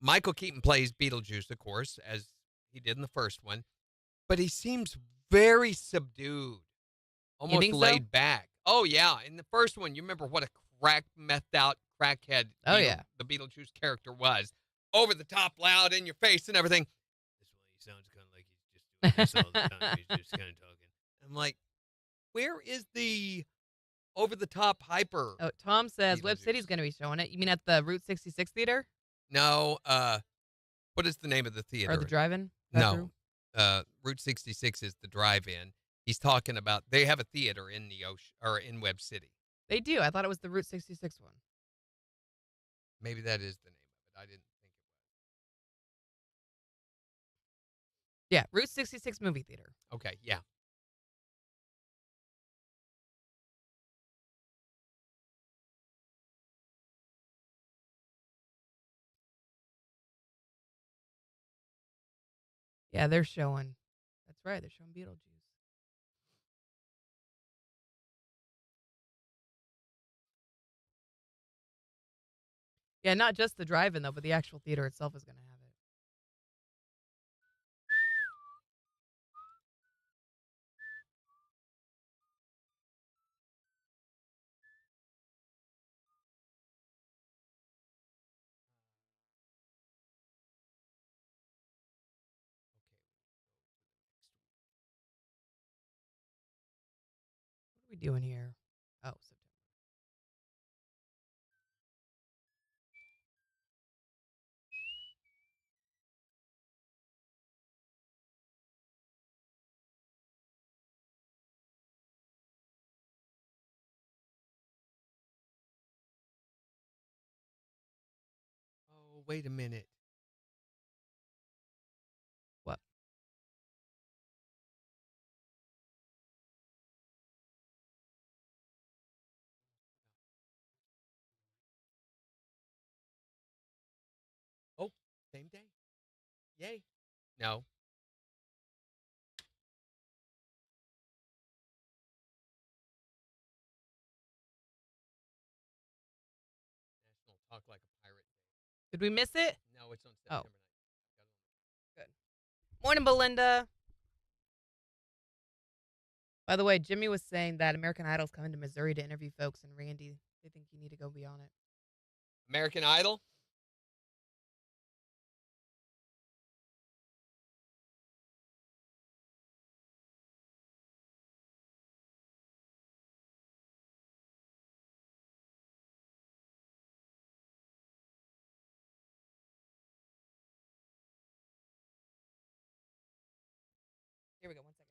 Michael Keaton plays Beetlejuice, of course, as he did in the first one, but he seems very subdued, almost think so? laid back. Oh, yeah. In the first one, you remember what a methed out crackhead Yeah. the Beetlejuice character was. Over the top, loud, in your face and everything. This way he sounds kind of like he's just doing this all the time. He's just kind of talking. I'm like, where is the over-the-top hyper? Oh, Tom says Whip Beetlejuice. City's going to be showing it. You mean at the Route 66 theater? No, what is the name of the theater? Or the drive-in? No, Route 66 is the drive-in. He's talking about, they have a theater in the ocean, or in Web City. They do. I thought it was the Route 66 one. Maybe that is the name of it. I didn't think it Yeah, Route 66 movie theater. was. Okay, yeah. Yeah, they're showing. That's right. They're showing Beetlejuice. Yeah, not just the drive-in, though, but the actual theater itself is going to have it. What are we doing here? Oh, September. Oh, wait a minute. Yay. No. National Talk Like a Pirate Day. Did we miss it? No, it's on Oh. September 9th. Good. Morning, Belinda. By the way, Jimmy was saying that American Idol's coming to Missouri to interview folks, and Randy, they think you need to go be on it. American Idol? Here we go. 1 second.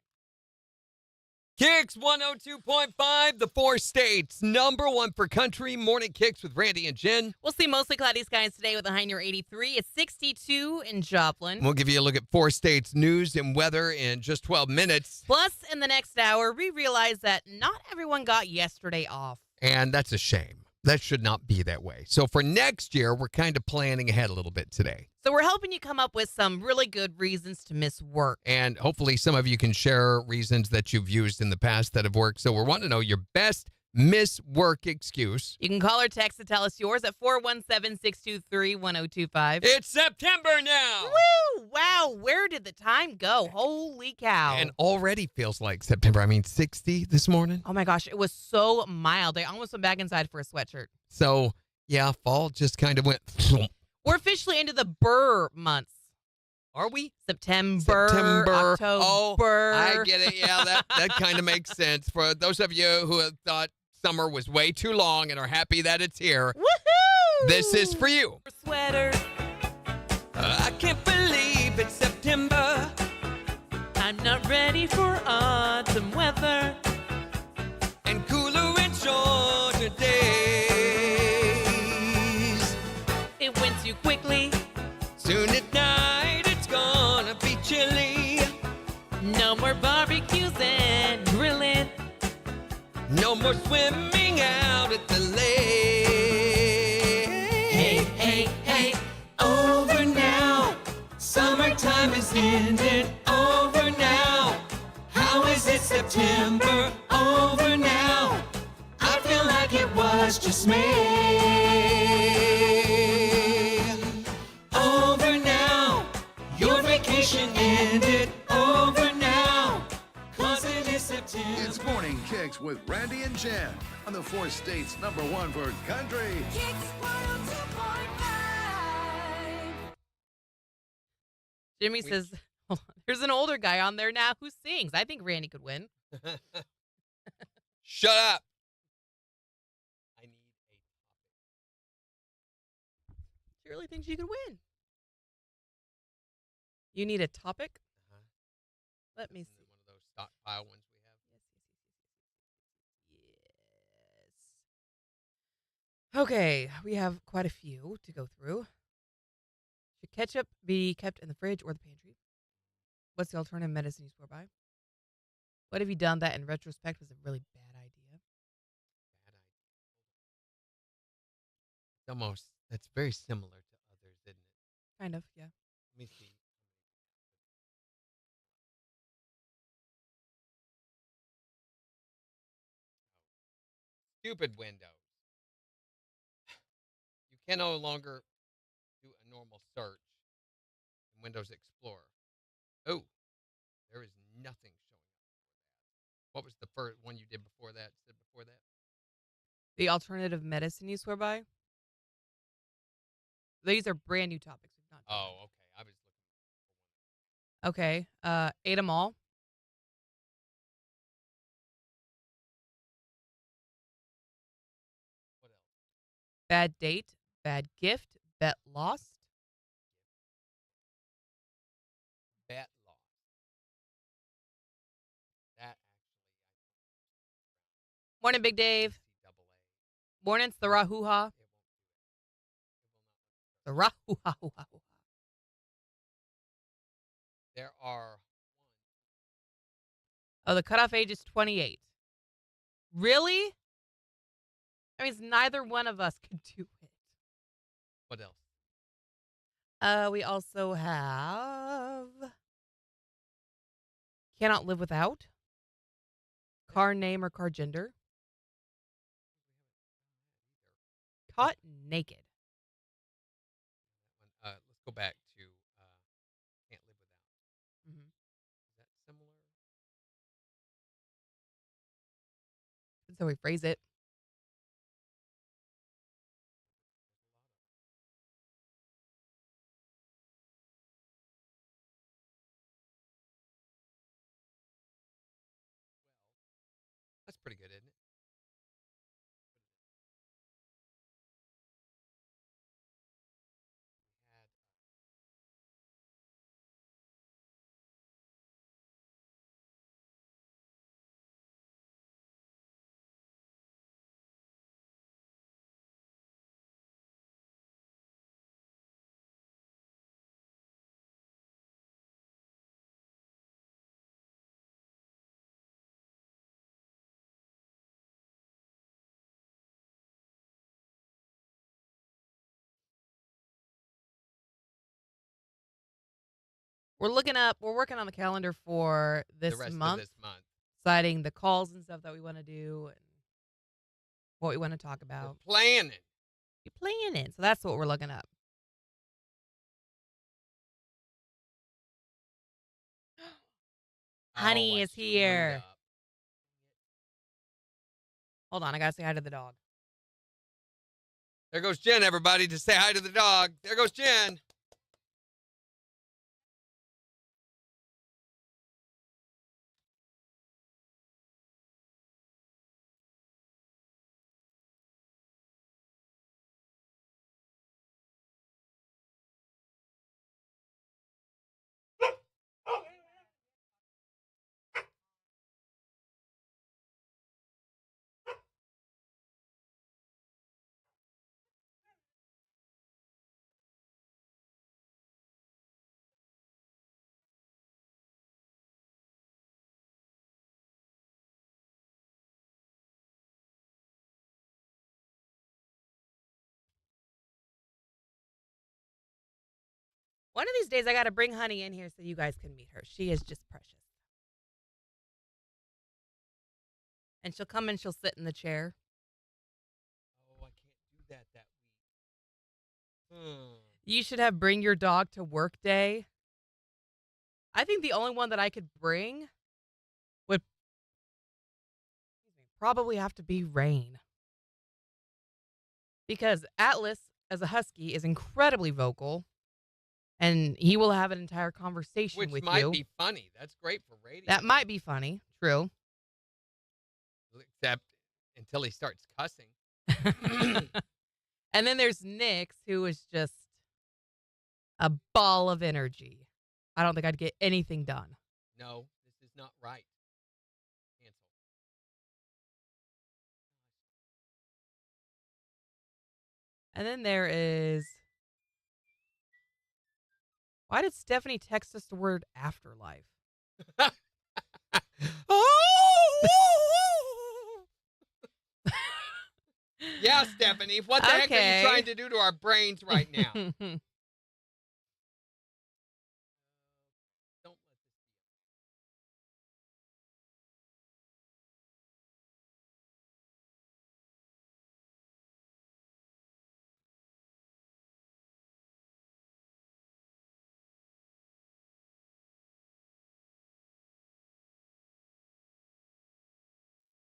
KIX 102.5, the 4 states. #1 for country. Morning KIX with Randy and Jen. We'll see mostly cloudy skies today with a high near 83. It's 62 in Joplin. We'll give you a look at 4 states news and weather in just 12 minutes. Plus, in the next hour, we realize that not everyone got yesterday off. And that's a shame. That should not be that way. So for next year, we're kind of planning ahead a little bit today. So we're helping you come up with some really good reasons to miss work. And hopefully some of you can share reasons that you've used in the past that have worked. So we're wanting to know your best miss work excuse. You can call or text to tell us yours at 417-623-1025. It's September now. Woo! Wow, where did the time go? Holy cow. And already feels like September. I mean, 60 this morning. Oh my gosh, it was so mild. I almost went back inside for a sweatshirt. So, yeah, fall just kind of went. We're officially into the Burr months. Are we? September, October. Oh, I get it. Yeah, that kind of makes sense. For those of you who have thought summer was way too long and are happy that it's here, Woohoo! this is for you. Sweater. I can't believe it's September. I'm not ready for autumn weather. And cooler and shorter days. It went too quickly. Soon at night it's gonna be chilly. No more barbecues and grilling. No more swimming out at the lake. Hey, hey, hey, Over now. Summertime is ended. Over now. How is it September? Over now. I feel like it was just May. Over now. Your vacation ended. Over now. 'Cause it is September. It's Morning Kicks with Randy and Jen on the 4 states #1 for country. KIX 102.5. Jimmy says, hold on, there's an older guy on there now who sings. I think Randy could win. Shut up. I need a topic. She really thinks you could win. You need a topic? Let me Isn't see. it one of those stockpile ones we have? Yes. Okay, we have quite a few to go through. Should ketchup be kept in the fridge or the pantry? What's the alternative medicine you swear by? What have you done that in retrospect was a really bad idea? Bad idea. It's almost, that's very similar to others, isn't it? Kind of, yeah. Let me see. Stupid Windows. You can no longer do a normal search in Windows Explorer. Oh, there is nothing showing up before that. What was the first one you did before that? Said before that? The alternative medicine you swear by? These are brand new topics. We've not done Oh, okay. I was looking. them. Okay. Ate 'em all. What else? Bad date. Bad gift. Bet lost. Bet loss. That Morning, Big Dave. actually, Morning, it's the Rahuha. it won't do it. The Rahuha. There are Oh, the cutoff age is 28. Really? That means neither one of us could do it. what else? We also have cannot live without, car name or car gender, caught naked. Let's go back to can't live without. Mhm. Is that similar? That's how we phrase it. That's pretty good, isn't it? Had, We're working on the calendar for the this rest of month, this month. deciding the calls and stuff that we want to do and what we want to talk We're about. planning. You're planning. So that's what we're looking up. Honey I is screwed here. up. Hold on, I gotta say hi to the dog. There goes Jen, everybody, to say hi to the dog. There goes Jen. One of these days, I gotta bring Honey in here so you guys can meet her. She is just precious. And she'll come and she'll sit in the chair. Oh, I can't do that week. You should have bring your dog to work day. I think the only one that I could bring would probably have to be Rain. Because Atlas, as a husky, is incredibly vocal. And he will have an entire conversation Which with might you. be funny. That's great for radio. That might be funny. True. Except until he starts cussing. And then there's Nyx, who is just a ball of energy. I don't think I'd get anything done. No, this is not right. Cancel. And then there is. Why did Stephanie text us the word afterlife? Yeah, Stephanie. What the heck are Okay. you trying to do to our brains right now? Don't let this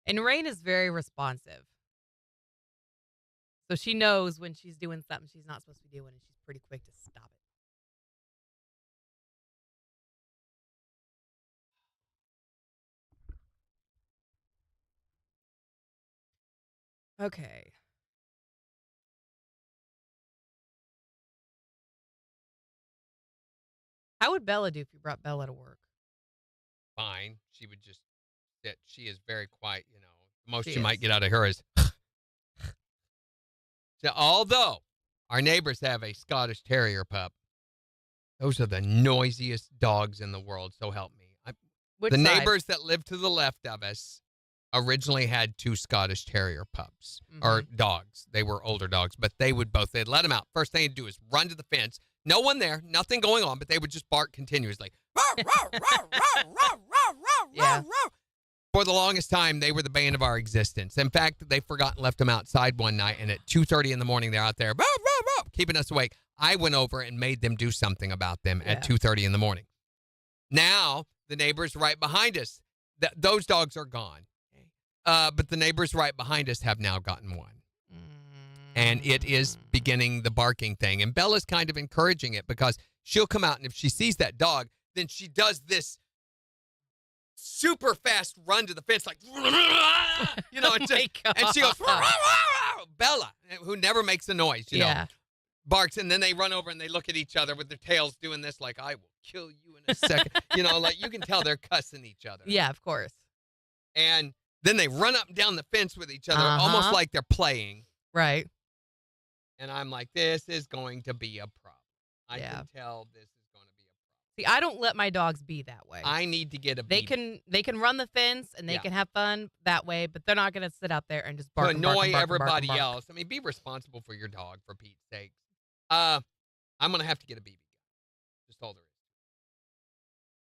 And Rain is very responsive. So she knows when she's doing something she's not supposed to be doing, and she's pretty quick to stop it. Okay. How would Bella do if you brought Bella to work? fine. She would just sit. She is very quiet, you know. The most She you might is. get out of her is. So, although our neighbors have a Scottish Terrier pup, those are the noisiest dogs in the world. So help me. Which The side? neighbors that lived to the left of us originally had 2 Scottish Terrier pups or dogs. They were older dogs, but they'd let them out. First thing they'd do is run to the fence, No one there, nothing going on, but they would just bark continuously. Yeah. For the longest time, they were the bane of our existence. In fact, they forgot and left them outside one night, and at 2:30 in the morning, they're out there keeping us awake. I went over and made them do something about them at 2:30 in the morning. Now, the neighbors right behind us, those dogs are gone. But the neighbors right behind us have now gotten one. And it is beginning the barking thing. And Bella's kind of encouraging it because she'll come out, and if she sees that dog, then she does this super fast run to the fence, like, you know, and she goes, Bella, who never makes a noise, you know, barks, and then they run over and they look at each other with their tails doing this, like, I will kill you in a second. You know, like, you can tell they're cussing each other. Yeah, of course. And then they run up and down the fence with each other, almost like they're playing. Right. And I'm like, this is going to be a problem. I can tell this is going to be a problem. See, I don't let my dogs be that way. I need to get a They can run the fence and they can have fun that way, but they're not going to sit out there and just bark to annoy and bark everybody and bark. else. I mean, be responsible for your dog, for Pete's sake. I'm going to have to get a BB gun. Just all there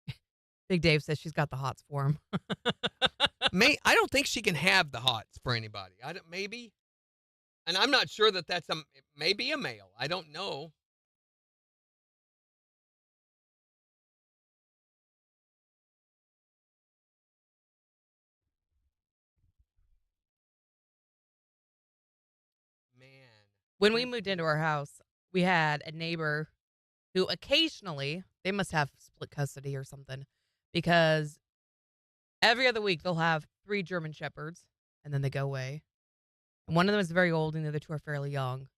is. Big Dave says she's got the hots for him. I don't think she can have the hots for anybody. Maybe. And I'm not sure that's maybe a male. I don't know. Man. When we moved into our house, we had a neighbor who occasionally, they must have split custody or something, because every other week they'll have 3 German Shepherds and then they go away. And one of them is very old and the other 2 are fairly young.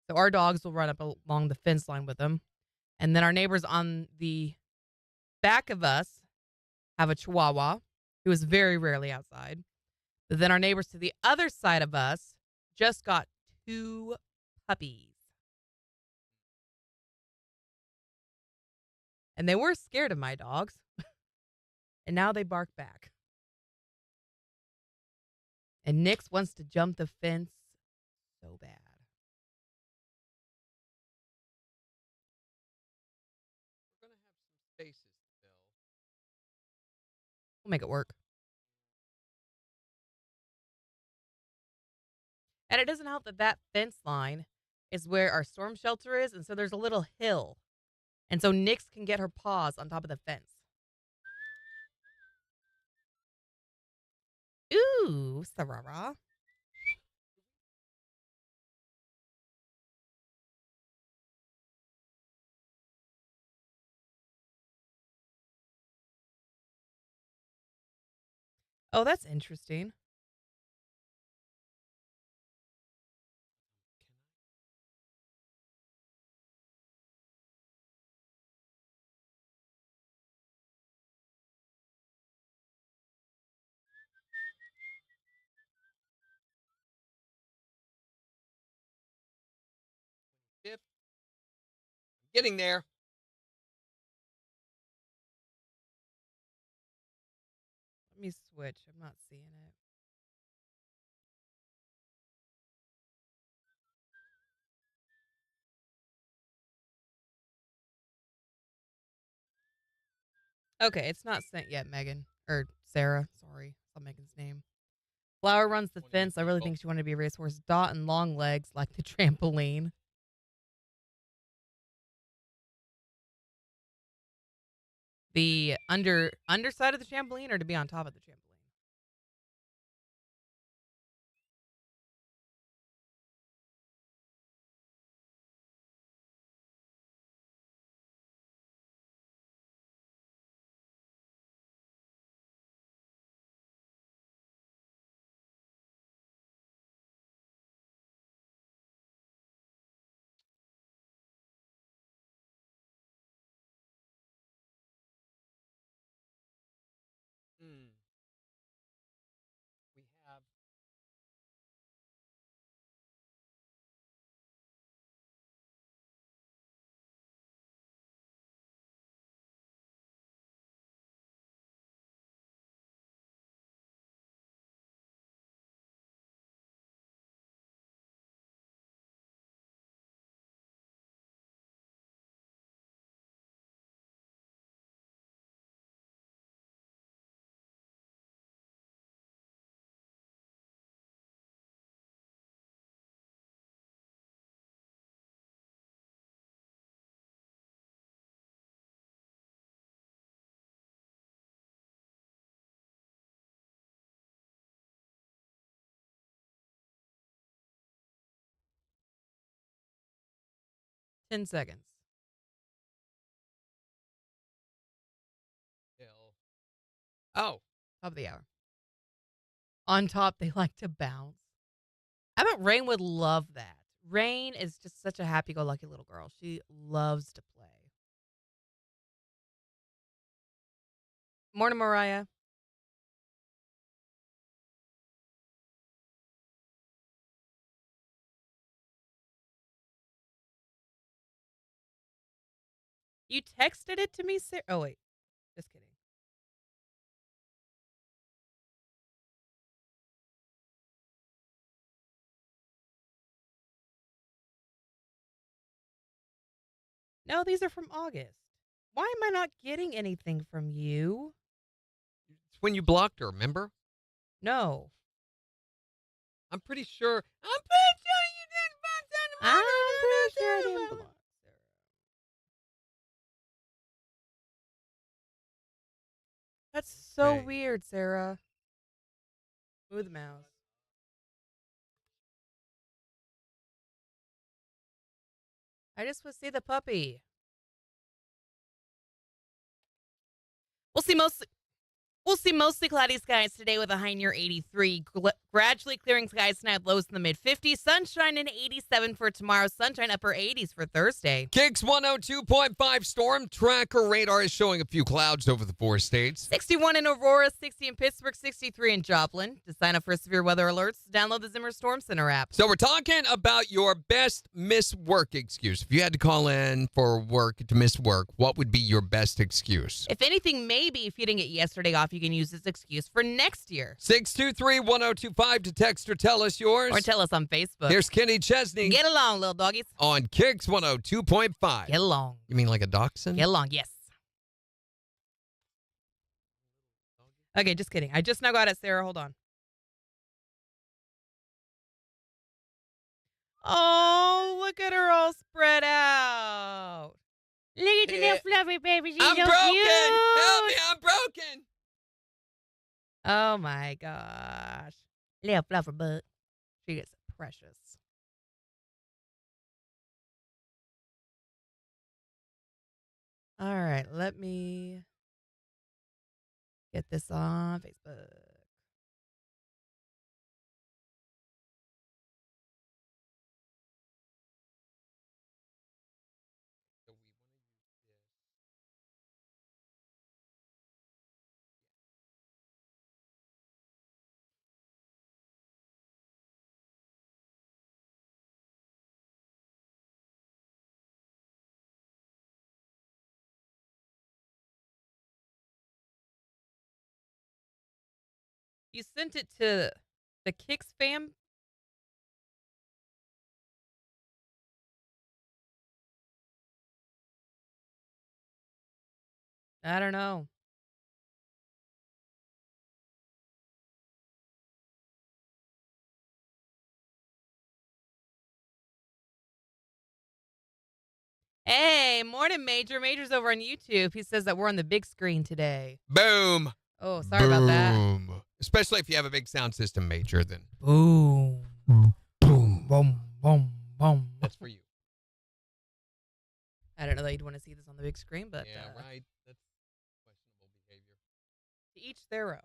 So our dogs will run up along the fence line with them. And then our neighbors on the back of us have a Chihuahua who is very rarely outside. But then our neighbors to the other side of us just got 2 puppies. And they were scared of my dogs. And now they bark back. And Nix wants to jump the fence so bad. We're going to have some spaces to fill. We'll make it work. And it doesn't help that that fence line is where our storm shelter is. And so there's a little hill. And so Nix can get her paws on top of the fence. Ooh, Sarara. Oh, that's interesting. Fifth. Getting there. Let me switch. I'm not seeing it. Okay, it's not sent yet, Megan. Or Sarah. Sorry. That's not Megan's name. Flower runs the fence. I really think she wanted to be a racehorse. Dot and long legs like the trampoline. The underside of the trampoline or to be on top of the trampoline? 10 seconds. Oh. Top of the hour. On top, they like to bounce. I bet Rain would love that. Rain is just such a happy-go-lucky little girl. She loves to play. Morning, Mariah. You texted it to me, Sarah? Oh, wait. Just kidding. No, these are from August. Why am I not getting anything from you? It's when you blocked her, remember? No. I'm pretty sure. I'm pretty sure I didn't block Sarah. That's so Okay. weird, Sarah. Move the mouse. I just want to see the puppy. We'll see mostly cloudy skies today with a high near 83. Gradually clearing skies tonight, lows in the mid 50s. Sunshine in 87 for tomorrow. Sunshine upper 80s for Thursday. KIX 102.5 storm tracker radar is showing a few clouds over the 4 states. 61 in Aurora, 60 in Pittsburgh, 63 in Joplin. To sign up for severe weather alerts, download the Zimmer Storm Center app. So we're talking about your best miss work excuse. If you had to call in for work to miss work, what would be your best excuse? If anything, maybe if you didn't get yesterday off, you can use this excuse for next year. 623-1025 to text or tell us yours. Or tell us on Facebook. Here's Kenny Chesney Get along, little doggies. on KIX 102.5. Get along. You mean like a dachshund? Get along, yes. Okay, just kidding. I just now got it, Sarah. Hold on. Oh, look at her all spread out. Look at your little fluffy baby. She's I'm so broken. cute. Help me, I'm broken. Oh, my gosh. Little fluffy butt. She is precious. All right, let me get this on Facebook. You sent it to the KIX fam? I don't know. Hey, morning, Major. Major's over on YouTube. He says that we're on the big screen today. Boom. Oh, sorry about that. Boom. Especially if you have a big sound system, Major, then Boom. Boom. Boom. Boom. Boom. that's for you. I don't know that you'd want to see this on the big screen, but Yeah, right. That's questionable behavior. to each their own.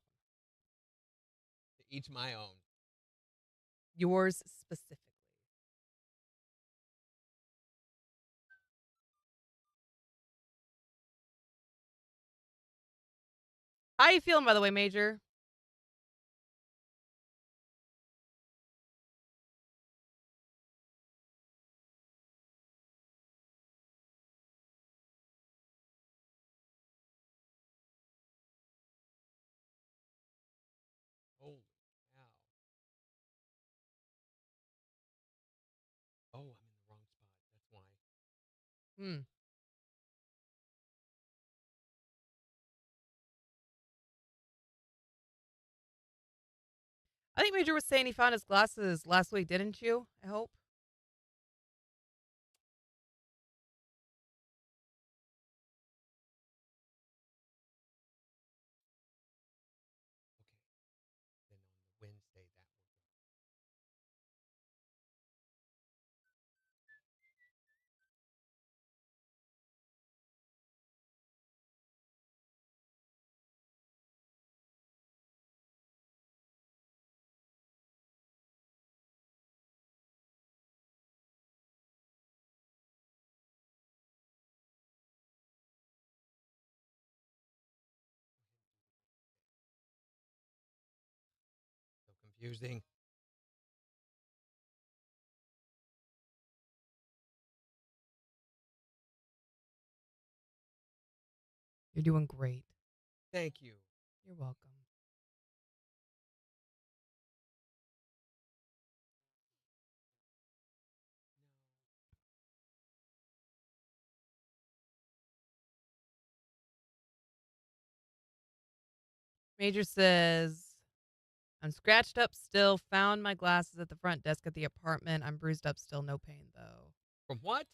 To each my own. Yours specifically. How you feeling, by the way, Major? Holy cow. Oh, I'm in the wrong spot. That's why. Hmm. I think Major was saying he found his glasses last week, didn't you? I hope. Okay. Then on the Wednesday, that will go. confusing. You're doing great. Thank you. You're welcome. Major says, I'm scratched up still. Found my glasses at the front desk at the apartment. I'm bruised up still. No pain, though. From what?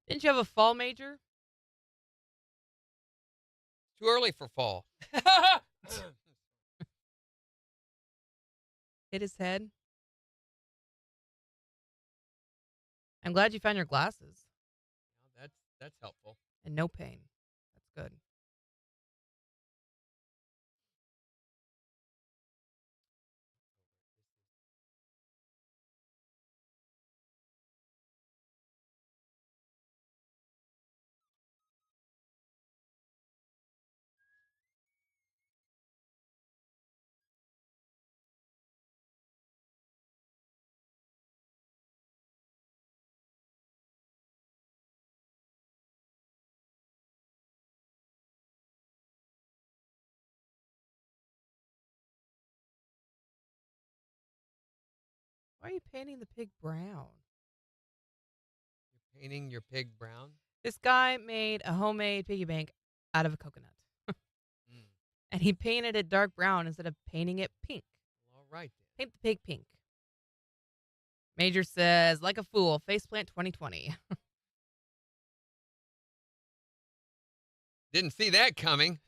Didn't you have a fall, Major? Too early for fall. Hit his head. I'm glad you found your glasses. That's helpful. And no pain. That's good. Why are you painting the pig brown? You're painting your pig brown? This guy made a homemade piggy bank out of a coconut. Mm. And he painted it dark brown instead of painting it pink. All right, then. Paint the pig pink. Major says, like a fool, faceplant 2020. Didn't see that coming.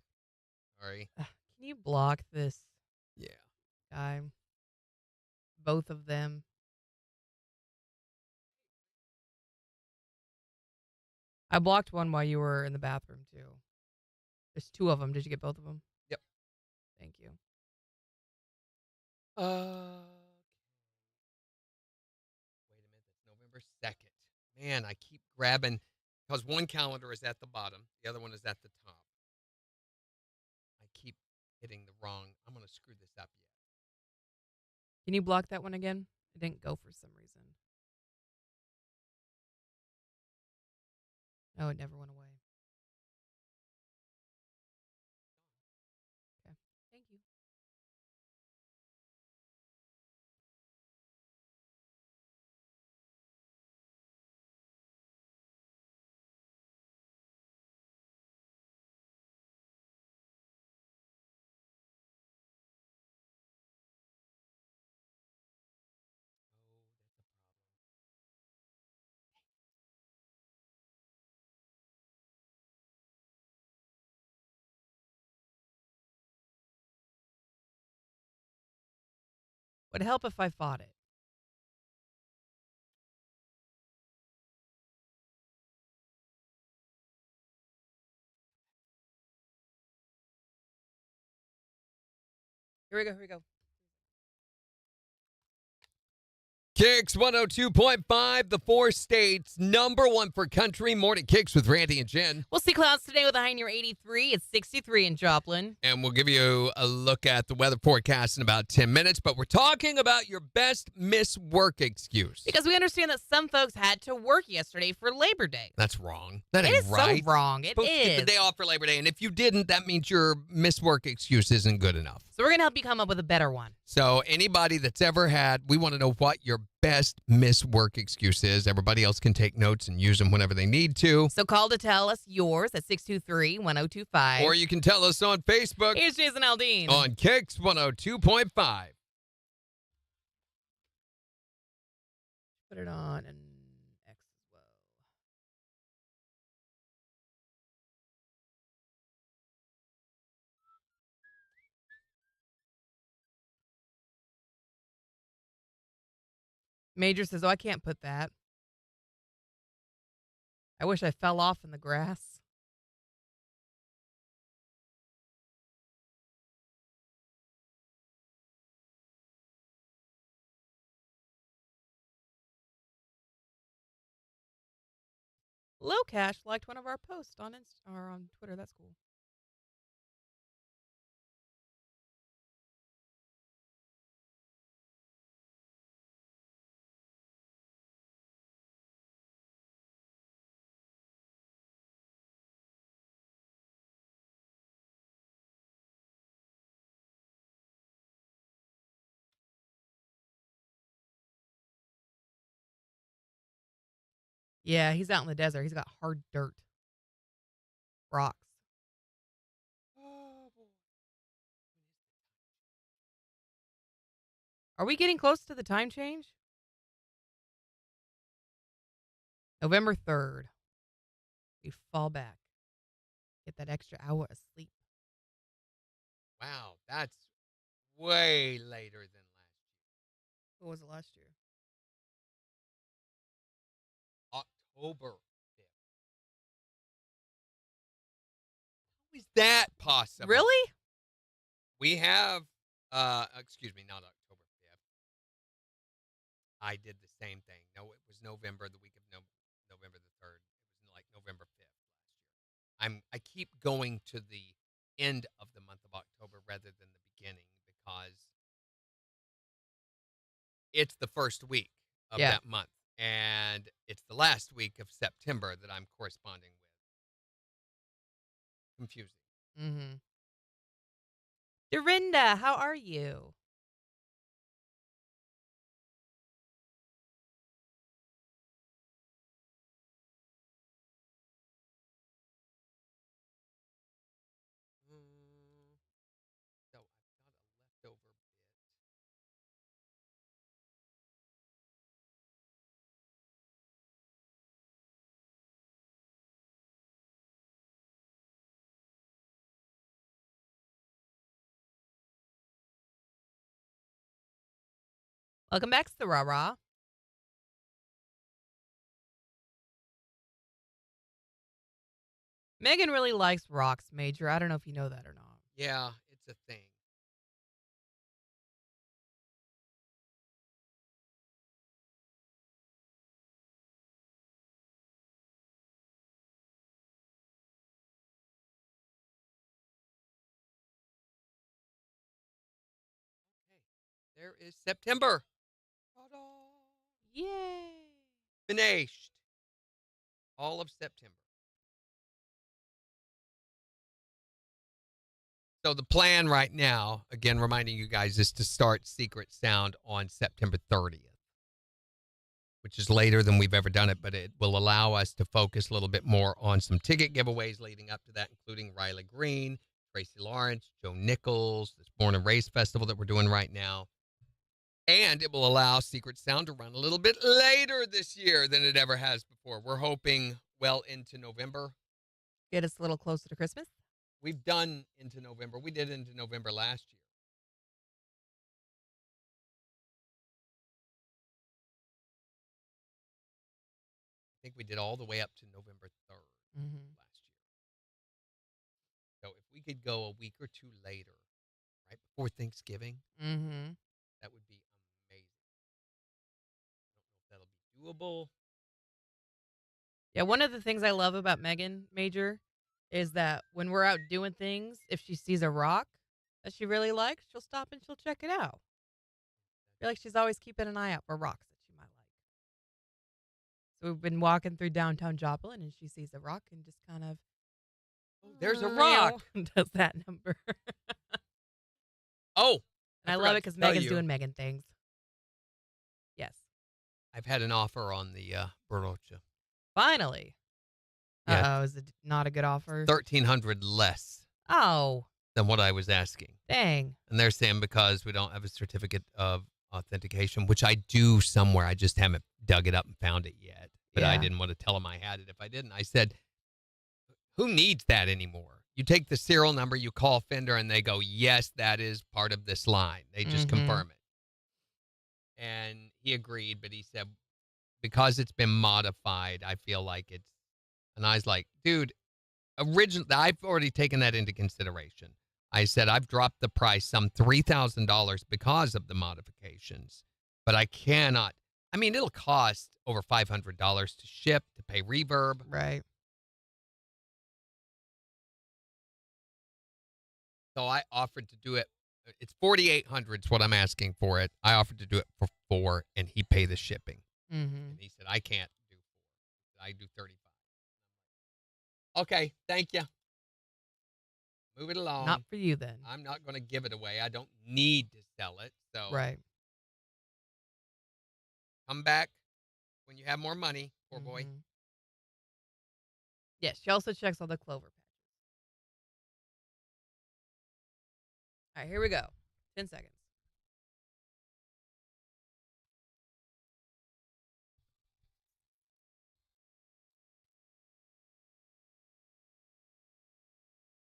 Sorry. Can you block this Yeah. guy? Both of them. I blocked one while you were in the bathroom, too. There's two of them. Did you get both of them? Yep. Thank you. Wait a minute. That's November 2nd. Man, I keep grabbing because one calendar is at the bottom, the other one is at the top. I keep hitting the wrong. I'm going to screw this up yet. Can you block that one again? It didn't go for some reason. No, it never went away. Okay. Thank you. Would help if I fought it. Here we go. Here we go. KIX 102.5, the 4 states, #1 for country. Morning KIX with Randy and Jen. We'll see clouds today with a high near 83. It's 63 in Joplin. And we'll give you a look at the weather forecast in about 10 minutes. But we're talking about your best miss work excuse. Because we understand that some folks had to work yesterday for Labor Day. That's wrong. That It ain't is right. so wrong. It Supposed to get is. the day off for Labor Day. And if you didn't, that means your miss work excuse isn't good enough. So we're going to help you come up with a better one. So anybody that's ever had, we want to know what your best miss work excuse is. Everybody else can take notes and use them whenever they need to. So call to tell us yours at 623-1025. Or you can tell us on Facebook Here's Jason Aldean. on KIX 102.5. Put it on and X as well. Major says, oh, I can't put that. I wish I fell off in the grass. Low Cash liked one of our posts on or on Twitter. That's cool. Yeah, he's out in the desert. He's got hard dirt. Rocks. Oh, boy. Are we getting close to the time change? November 3rd. We fall back. Get that extra hour of sleep. Wow, that's way later than last year. What was it last year? October 5th. How is that possible? Really? We have, excuse me, not October 5th. I did the same thing. No, it was November, the week of November the 3rd. It was like November 5th last year. I keep going to the end of the month of October rather than the beginning because it's the first week of that month. And it's the last week of September that I'm corresponding with. Confusing. Mm-hmm. Dorinda, how are you? So I've got a leftover bit. Welcome back, Sarara. Megan really likes rocks, Major. I don't know if you know that or not. Yeah, it's a thing. Okay, there is September. Ta-da! Yay! Finished. All of September. So the plan right now, again, reminding you guys, is to start Secret Sound on September 30th, which is later than we've ever done it, but it will allow us to focus a little bit more on some ticket giveaways leading up to that, including Riley Green, Tracy Lawrence, Joe Nichols, this Born and Raised Festival that we're doing right now. And it will allow Secret Sound to run a little bit later this year than it ever has before. We're hoping well into November. Get us a little closer to Christmas. We've done into November. We did into November last year. I think we did all the way up to November 3rd last year. So if we could go a week or two later, right before Thanksgiving, that would be amazing. I don't know if that'll be doable. Yeah, one of the things I love about Megan, Major, is that when we're out doing things, if she sees a rock that she really likes, she'll stop and she'll check it out. I feel like she's always keeping an eye out for rocks that she might like. So we've been walking through downtown Joplin, and she sees a rock and just kind of, There's a rock. does that number. Oh, And I love it because Megan's doing Megan things. Yes. I've had an offer on the Barocha. Finally. Yeah. Uh-oh, is it not a good offer? $1,300 less Oh, than what I was asking. dang. And they're saying because we don't have a certificate of authentication, which I do somewhere. I just haven't dug it up and found it yet. But I Yeah. didn't want to tell them I had it if I didn't. I said, who needs that anymore? You take the serial number, you call Fender, and they go, yes, that is part of this line. They just confirm it. And he agreed, but he said, because it's been modified, I feel like it's, and I was like, dude, originally, I've already taken that into consideration. I said, I've dropped the price some $3,000 because of the modifications, but I cannot, I mean, it'll cost over $500 to ship, to pay reverb. Right. So I offered to do it. It's $4,800 is what I'm asking for it. I offered to do it for $4,000 and he pay the shipping. And he said, I can't do $4,000. I do $35,000. Okay, thank you. Move it along. Not for you then. I'm not going to give it away. I don't need to sell it. So Right. come back when you have more money, poor boy. Yes, she also checks all the clover patches. All right, here we go. 10 seconds.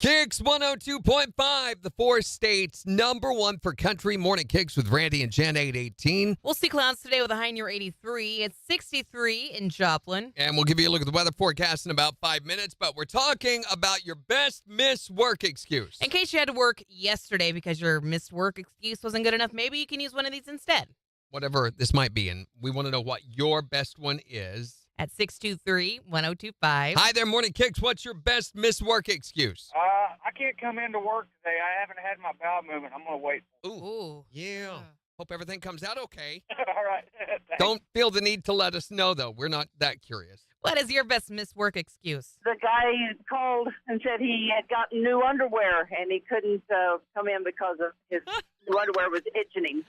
KIX 102.5, the four states number one for country morning kicks with Randy and Jen 818. We'll see clouds today with a high near 83. It's 63 in Joplin. And we'll give you a look at the weather forecast in about 5 minutes, but we're talking about your best miss work excuse. In case you had to work yesterday because your missed work excuse wasn't good enough, maybe you can use one of these instead. Whatever this might be, and we want to know what your best one is. At 623-1025. Hi there, Morning Kicks. What's your best miss work excuse? I can't come into work today. I haven't had my bowel movement. I'm going to wait. Ooh. Yeah. Hope everything comes out okay. All right. Thanks. Don't feel the need to let us know, though. We're not that curious. What is your best missed work excuse? The guy called and said he had gotten new underwear and he couldn't come in because of his new underwear was itching him.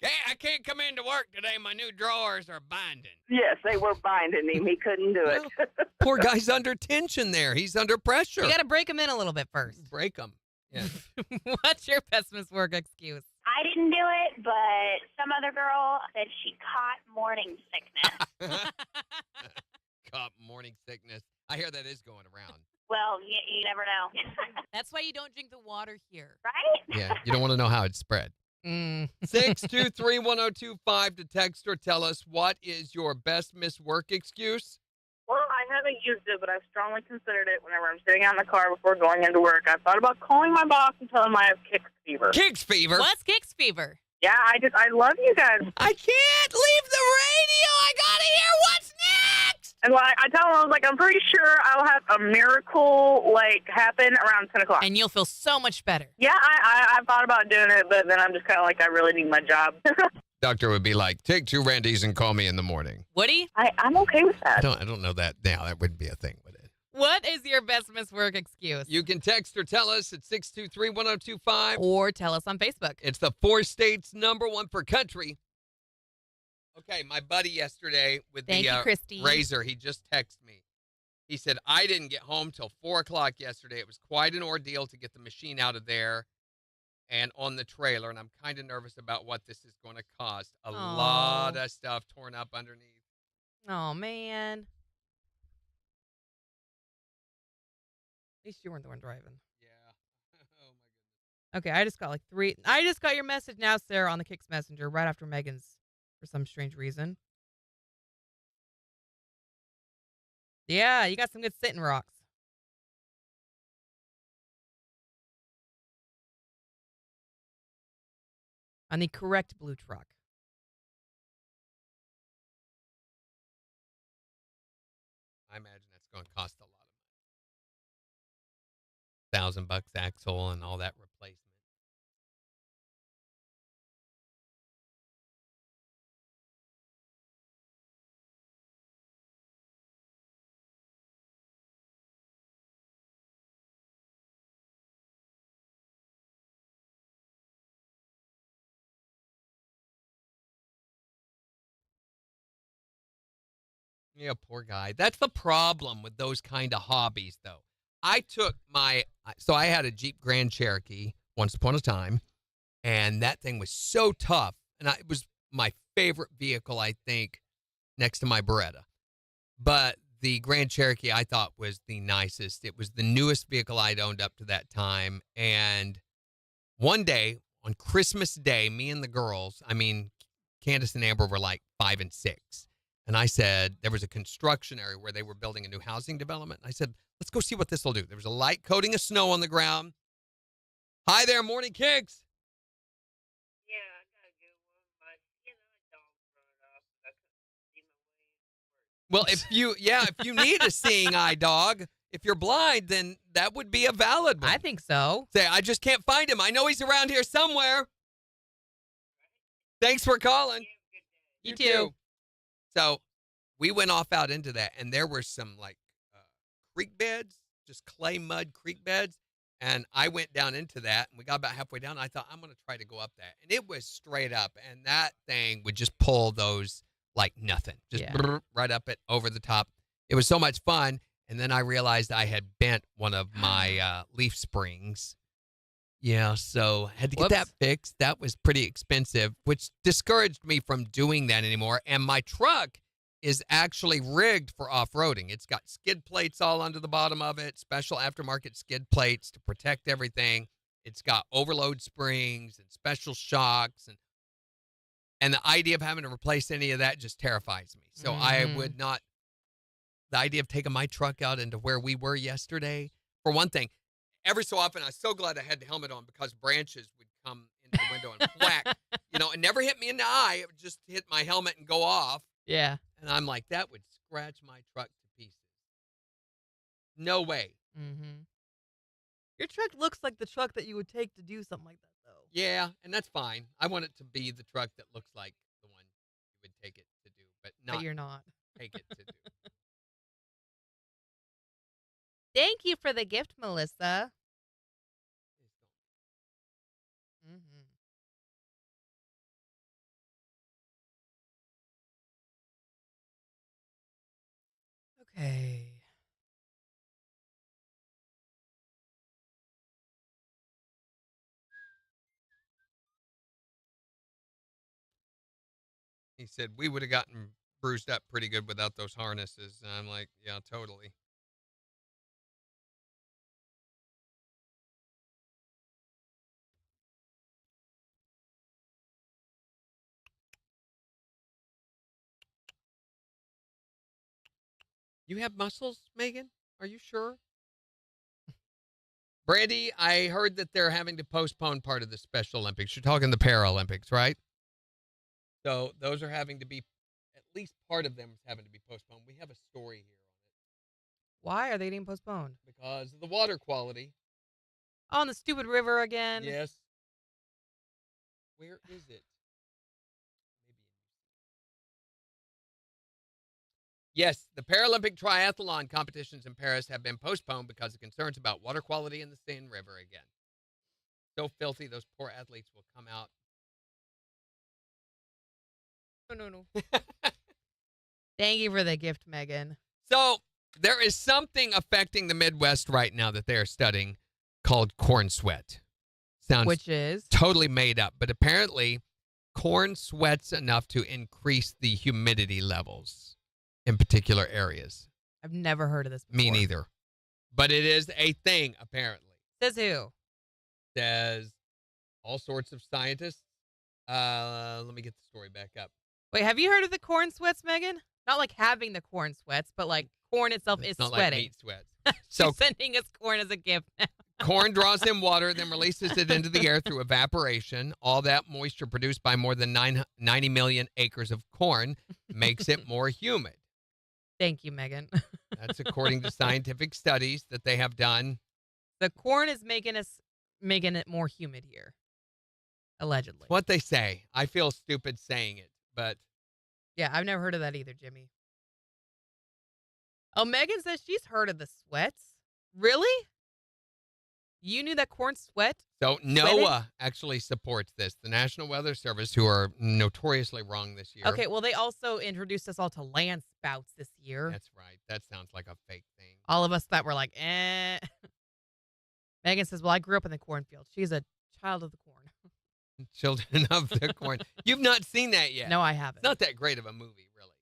Hey, I can't come into work today. My new drawers are binding. Yes, they were binding him. He couldn't do it. Poor guy's under tension there. He's under pressure. You got to break them in a little bit first. Break him. Yeah. What's your best missed work excuse? I didn't do it, but some other girl said she caught morning sickness. Caught morning sickness. I hear that is going around. Well, you never know. That's why you don't drink the water here. Right? Yeah, you don't want to know how it's spread. 623-1025 to text or tell us what is your best miss work excuse. Well, I haven't used it, but I've strongly considered it whenever I'm sitting out in the car before going into work. I've thought about calling my boss and telling him I have KIX fever. KIX fever. What's KIX fever? Yeah, I love you guys. I can't leave the radio. I gotta hear what's next. And I tell him, I was like, I'm pretty sure I'll have a miracle happen around 10 o'clock. And you'll feel so much better. Yeah, I thought about doing it, but then I'm just kind of like, I really need my job. Doctor would be like, take 2 Randys and call me in the morning. Woody? I'm okay with that. I don't know that now. That wouldn't be a thing, would it? What is your best missed work excuse? You can text or tell us at 623-1025. Or tell us on Facebook. It's the four states number one for country. Okay, my buddy yesterday with Thank you, the Christy. razor, he just texted me. He said, I didn't get home till 4 o'clock yesterday. It was quite an ordeal to get the machine out of there and on the trailer, and I'm kind of nervous about what this is going to cost. A lot of stuff torn up underneath. Oh, man. At least you weren't the one driving. Yeah. Oh, my goodness. Okay, I just got like 3. I just got your message now, Sarah, on the KIX Messenger right after Megan's for some strange reason. Yeah, you got some good sitting rocks. On the correct blue truck. I imagine that's going to cost a lot of money. $1,000 axle and all that replacement. Yeah, poor guy. That's the problem with those kind of hobbies, though. I had a Jeep Grand Cherokee once upon a time, and that thing was so tough. And it was my favorite vehicle, I think, next to my Beretta. But the Grand Cherokee I thought was the nicest. It was the newest vehicle I'd owned up to that time. And one day, on Christmas Day, me and the girls, Candace and Amber were like 5 and 6. And I said, there was a construction area where they were building a new housing development. I said, let's go see what this will do. There was a light coating of snow on the ground. Hi there, Morning Kicks. Yeah, I gotta get one. My dog's running off. I couldn't see my way. Well, if you need a seeing eye dog, if you're blind, then that would be a valid one. I think so. Say, I just can't find him. I know he's around here somewhere. Thanks for calling. You too. So we went off out into that, and there were some creek beds, just clay mud creek beds. And I went down into that, and we got about halfway down. And I thought, I'm going to try to go up that. And it was straight up, and that thing would just pull those like nothing. Just Yeah. brrr, right up it over the top. It was so much fun. And then I realized I had bent one of my leaf springs. Yeah, so had to get that Whoops. fixed. That was pretty expensive, which discouraged me from doing that anymore. And my truck is actually rigged for off-roading. It's got skid plates all under the bottom of it, special aftermarket skid plates to protect everything. It's got overload springs and special shocks, and the idea of having to replace any of that just terrifies me. So I would not. The idea of taking my truck out into where we were yesterday, for one thing, every so often, I was so glad I had the helmet on because branches would come into the window and whack. It never hit me in the eye. It would just hit my helmet and go off. Yeah. And I'm like, that would scratch my truck to pieces. No way. Mm-hmm. Your truck looks like the truck that you would take to do something like that, though. Yeah, and that's fine. I want it to be the truck that looks like the one you would take it to do, but But you're not. take it to do. Thank you for the gift, Melissa. Mm-hmm. Okay. He said, we would have gotten bruised up pretty good without those harnesses. And I'm like, yeah, totally. You have muscles, Megan? Are you sure? Brandy, I heard that they're having to postpone part of the Special Olympics. You're talking the Paralympics, right? So those are having to be, at least part of them is having to be postponed. We have a story here on it. Why are they getting postponed? Because of the water quality. On the stupid river again? Yes. Where is it? Yes, the Paralympic triathlon competitions in Paris have been postponed because of concerns about water quality in the Seine River again. So filthy, those poor athletes will come out. No. Thank you for the gift, Megan. So there is something affecting the Midwest right now that they are studying called corn sweat. Sounds Which is? totally made up, but apparently corn sweats enough to increase the humidity levels in particular areas. I've never heard of this before. Me neither. But it is a thing, apparently. Says who? Says all sorts of scientists. Let me get the story back up. Wait, have you heard of the corn sweats, Megan? Not like having the corn sweats, but like corn itself It's is not sweating. like meat sweats. So So sending us corn as a gift. corn draws in water, then releases it into the air through evaporation. All that moisture produced by more than 90 million acres of corn makes it more humid. Thank you, Megan. That's according to scientific studies that they have done. The corn is making it more humid here. Allegedly. What they say. I feel stupid saying it, but Yeah, I've never heard of that either, Jimmy. Oh, Megan says she's heard of the sweats. Really? You knew that corn sweat? so NOAA actually supports this. The National Weather Service, who are notoriously wrong this year. Okay, well, they also introduced us all to land spouts this year. That's right. That sounds like a fake thing. All of us that were like, eh. Megan says, well, I grew up in the cornfield. She's a child of the corn. Children of the Corn. You've not seen that yet. No, I haven't. It's not that great of a movie, really.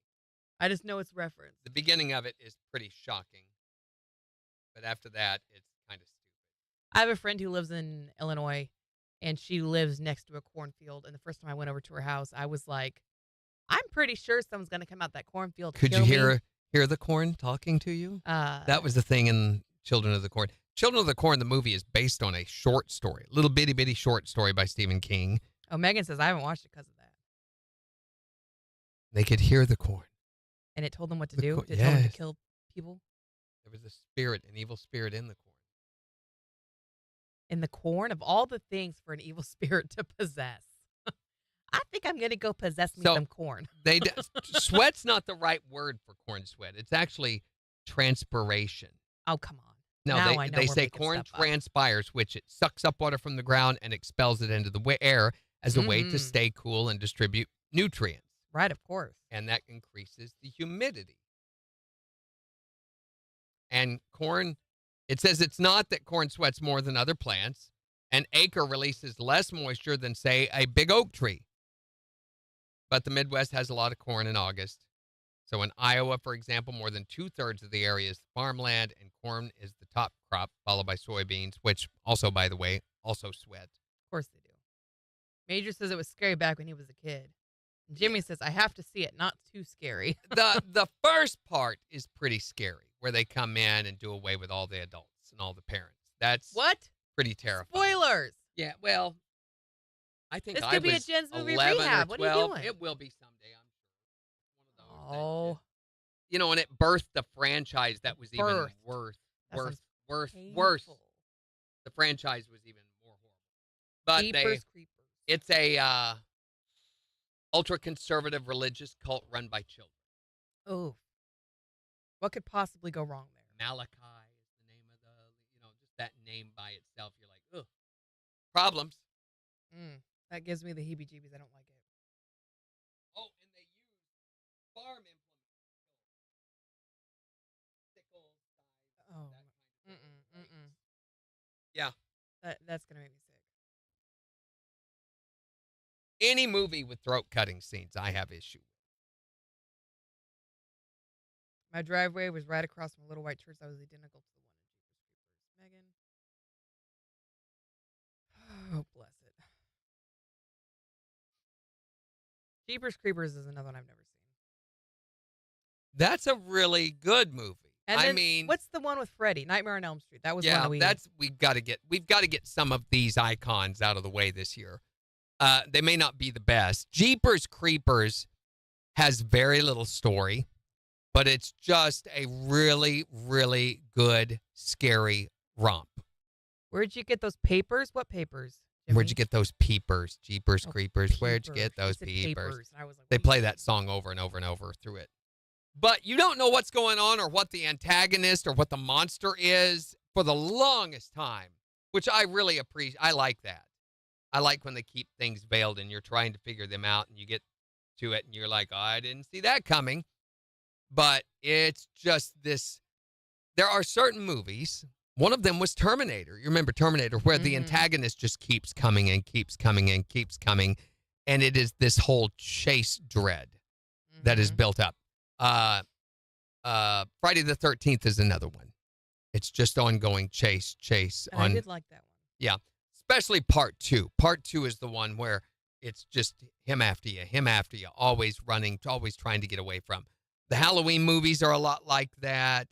I just know it's referenced. The beginning of it is pretty shocking. But after that, it's kind of stupid. I have a friend who lives in Illinois, and she lives next to a cornfield. And the first time I went over to her house, I was like, I'm pretty sure someone's going to come out that cornfield. to Could you kill me. hear the corn talking to you? That was the thing in Children of the Corn. Children of the Corn, the movie, is based on a short story, a little bitty short story by Stephen King. Oh, Megan says, I haven't watched it because of that. They could hear the corn. And it told them what to The do? corn- It told them to yes. kill people? There was a spirit, an evil spirit in the corn. In the corn? Of all the things for an evil spirit to possess. I think I'm going to go possess me So- some corn. Sweat's not the right word for corn sweat. It's actually transpiration. Oh, come on. No, Now I know they we're say making corn stuff up. transpires, which it sucks up water from the ground and expels it into the air as a way to Mhm. stay cool and distribute nutrients. Right, of course. and that increases the humidity. And corn, it says it's not that corn sweats more than other plants. An acre releases less moisture than, say, a big oak tree. But the Midwest has a lot of corn in August. So in Iowa, for example, more than 2/3 of the area is farmland, and corn is the top crop, followed by soybeans, which also, by the way, also sweat. Of course they do. Major says it was scary back when he was a kid. And Jimmy says, I have to see it. Not too scary. The first part is pretty scary, where they come in and do away with all the adults and all the parents. That's What? pretty terrifying. Spoilers. Yeah, well, I think This I could be a was Jen's movie 11 rehab. or What are you 12. doing? It will be someday, I'm sure. One of those. Oh. You know, and it birthed the franchise that was even Birthed. worse. That sounds Worse. painful. The franchise was even more horrible. But Jeepers Creepers. it's a ultra-conservative religious cult run by children. Oh. What could possibly go wrong there? Malachi is the name of just that name by itself. You're like, ugh. Problems. That gives me the heebie-jeebies. I don't like it. Oh, and they use farm implements. Sickle, scythe, Oh. that kind of thing. Yeah. That's going to make me sick. Any movie with throat-cutting scenes, I have issue with. My driveway was right across from a little white church that was identical to the one in Jeepers Creepers. Megan. Oh, bless it. Jeepers Creepers is another one I've never seen. That's a really good movie. And I then, mean, what's the one with Freddy? Nightmare on Elm Street. That was one yeah, that we've got to get some of these icons out of the way this year. They may not be the best. Jeepers Creepers has very little story, but it's just a really, really good, scary romp. Where'd you get those papers? What papers? Jimmy? Where'd you get those peepers? Jeepers Oh, Creepers. Where'd you get those He said peepers? And I was like, They what? play that song over and over and over through it. But you don't know what's going on or what the antagonist or what the monster is for the longest time, which I really appreciate. I like that. I like when they keep things veiled and you're trying to figure them out and you get to it and you're like, oh, I didn't see that coming. But it's just this. There are certain movies. One of them was Terminator. You remember Terminator, where the antagonist just keeps coming and keeps coming and keeps coming. And it is this whole chase dread that is built up. Friday the 13th is another one. It's just ongoing chase. And I did like that one. Yeah, especially part 2. Part 2 is the one where it's just him after you, always running, always trying to get away from. The Halloween movies are a lot like that.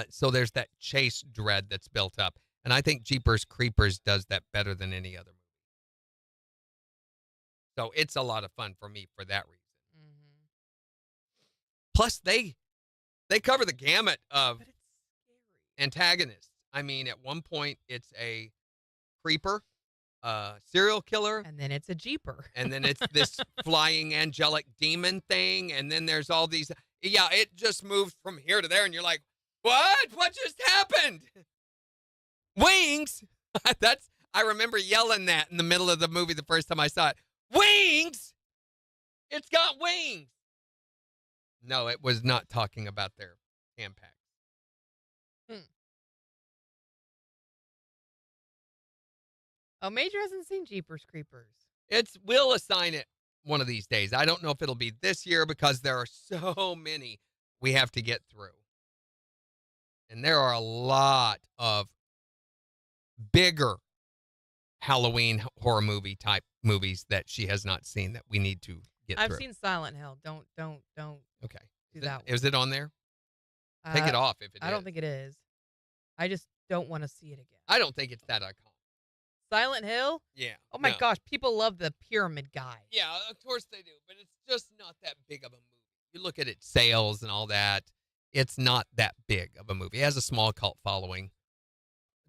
So there's that chase dread that's built up. And I think Jeepers Creepers does that better than any other movie. So it's a lot of fun for me for that reason. Plus, they cover the gamut of antagonists. I mean, at one point, it's a creeper, serial killer. And then it's a Jeeper. And then it's this flying angelic demon thing. And then there's all these. Yeah, it just moves from here to there. And you're like, what? What just happened? Wings? I remember yelling that in the middle of the movie the first time I saw it. Wings? It's got wings. No, it was not talking about their Tampax. Oh, Major hasn't seen Jeepers Creepers. We'll assign it one of these days. I don't know if it'll be this year because there are so many we have to get through. And there are a lot of bigger Halloween horror movie type movies that she has not seen that we need to get through. I've seen Silent Hill. Don't Okay. do that one. Is it on there? Take it off if it is. I don't think it is. I just don't want to see it again. I don't think it's that iconic. Silent Hill? Yeah. Oh my no. gosh, people love the pyramid guy. Yeah, of course they do, but it's just not that big of a movie. You look at its sales and all that, it's not that big of a movie. It has a small cult following.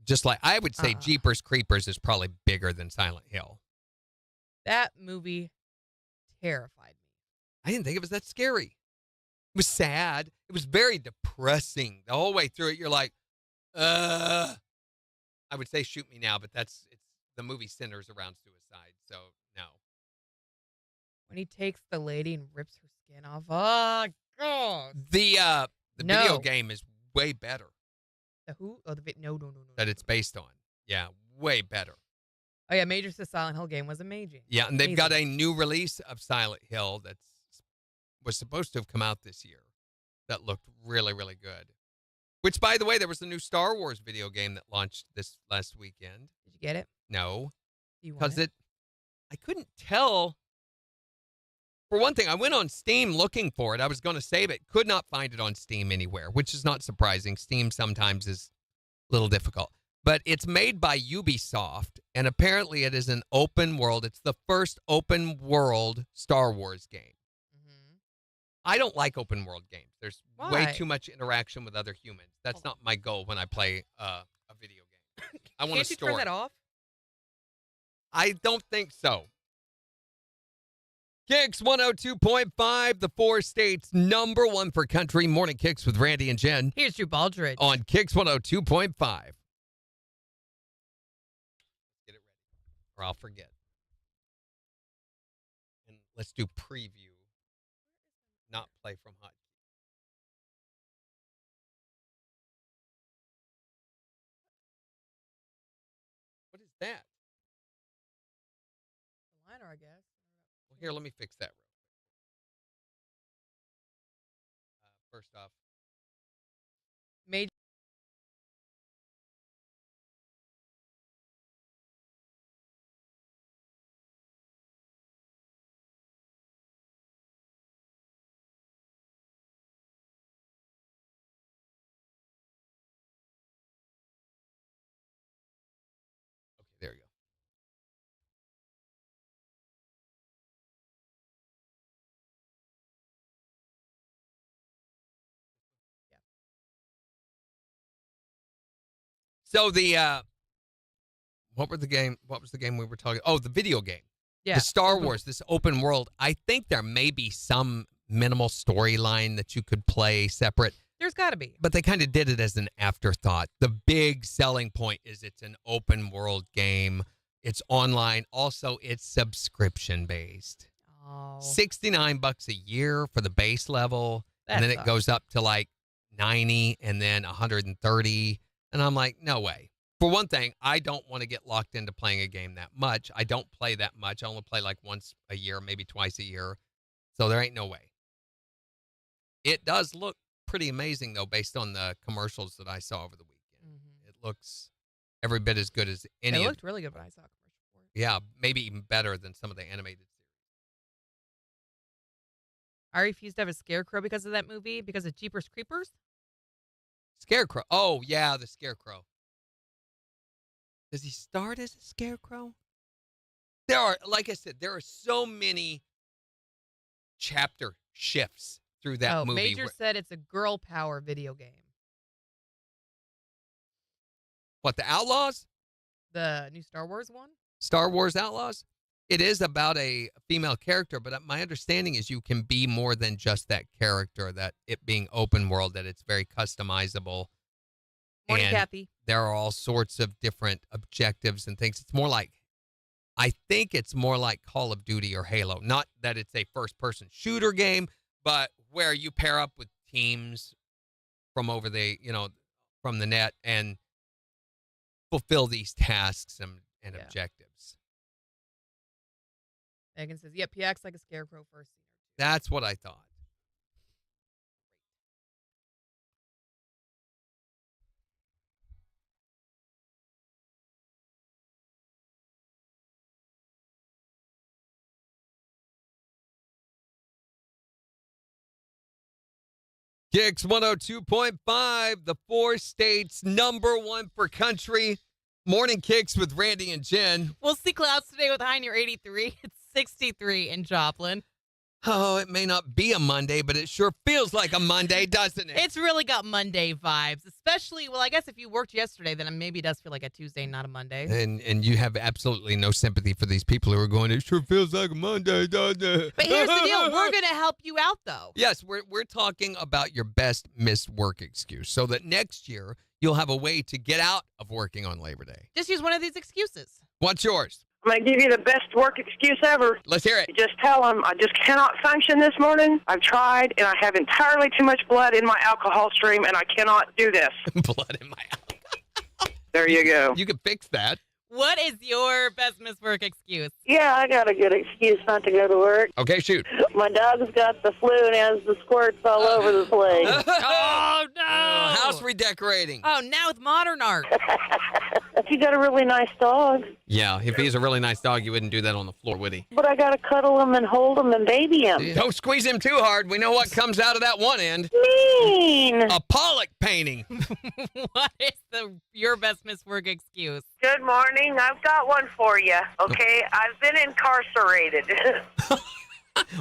Just like I would say Jeepers Creepers is probably bigger than Silent Hill. That movie terrified me. I didn't think it was that scary. It was sad. It was very depressing. The whole way through it, you're like, I would say shoot me now, but it's the movie centers around suicide, so no. When he takes the lady and rips her skin off. Oh, God. The No. video game is way better The who? Oh, no. that it's based on. Yeah, way better. Oh, yeah. Major says Silent Hill game was amazing. Yeah, and they've got a new release of Silent Hill was supposed to have come out this year that looked really, really good. Which, by the way, there was a new Star Wars video game that launched this last weekend. Did you get it? No, Do you want because I couldn't tell. For one thing, I went on Steam looking for it. I was going to save it. Could not find it on Steam anywhere, which is not surprising. Steam sometimes is a little difficult. But it's made by Ubisoft, and apparently it is an open world. It's the first open world Star Wars game. Mm-hmm. I don't like open world games. There's Why? way too much interaction with other humans. That's not my goal when I play a video game. I want a Can't you story. turn that off? I don't think so. KIX 102.5, the 4 states #1 for country. Morning KIX with Randy and Jen Here's Drew Baldridge. on KIX 102.5. Get it ready, or I'll forget. And let's do preview, not play from hot. What is that? The liner, I guess. Well, here, let me fix that real quick. First off, Major. okay, there you go. So the what was the game we were talking? Oh, the video game. Yeah. The Star Wars, this open world. I think there may be some minimal storyline that you could play separate, There's got to be. but they kind of did it as an afterthought. The big selling point is it's an open world game. It's online. Also, it's subscription based. Oh. $69 a year for the base level, and then it sucks. goes up to like 90 and then 130. And I'm like, no way. For one thing, I don't want to get locked into playing a game that much. I don't play that much. I only play like once a year, maybe twice a year. So there ain't no way. It does look pretty amazing, though, based on the commercials that I saw over the weekend. Mhm. It looks every bit as good as any It of looked really good when I saw a commercial for it. Yeah, maybe even better than some of the animated series. I refused to have a scarecrow because of that movie, because of Jeepers Creepers. Scarecrow. Oh, yeah, the Scarecrow. Does he start as a scarecrow? There are, like I said, there are so many chapter shifts through that movie. Major said it's a girl power video game. What, the Outlaws? The new Star Wars one? Star Wars Outlaws? It is about a female character, but my understanding is you can be more than just that character, that it being open world, that it's very customizable. Morning, And Kathy. there are all sorts of different objectives and things. It's more like, I think it's more like Call of Duty or Halo. Not that it's a first-person shooter game, but where you pair up with teams from over the, from the net and fulfill these tasks and Yeah. objectives. Megan says, yep, he acts like a scarecrow for a scene or two. That's what I thought. KIX 102.5, the 4 states #1 for country. Morning KIX with Randy and Jen. We'll see clouds today with a high near 83. It's 63 in Joplin. Oh, it may not be a Monday, but it sure feels like a Monday, doesn't it? It's really got Monday vibes, especially, well, I guess if you worked yesterday, then maybe it does feel like a Tuesday, not a Monday. And you have absolutely no sympathy for these people who are going, it sure feels like a Monday, doesn't it? But here's the deal. We're going to help you out, though. Yes, we're talking about your best missed work excuse so that next year you'll have a way to get out of working on Labor Day. Just use one of these excuses. What's yours? I'm going to give you the best work excuse ever. Let's hear it. You just tell them, I just cannot function this morning. I've tried, and I have entirely too much blood in my alcohol stream, and I cannot do this. Blood in my alcohol. There you go. You can fix that. What is your best miswork excuse? Yeah, I got a good excuse not to go to work. Okay, shoot. My dog's got the flu and has the squirts all over the place. Oh, no. House redecorating. Oh, now with modern art. You got a really nice dog. Yeah, if he's a really nice dog, you wouldn't do that on the floor, would he? But I got to cuddle him and hold him and baby him. Don't squeeze him too hard. We know what comes out of that one end. Mean. A Pollock painting. What is your best miswork excuse? Good morning. I've got one for you. Okay, I've been incarcerated.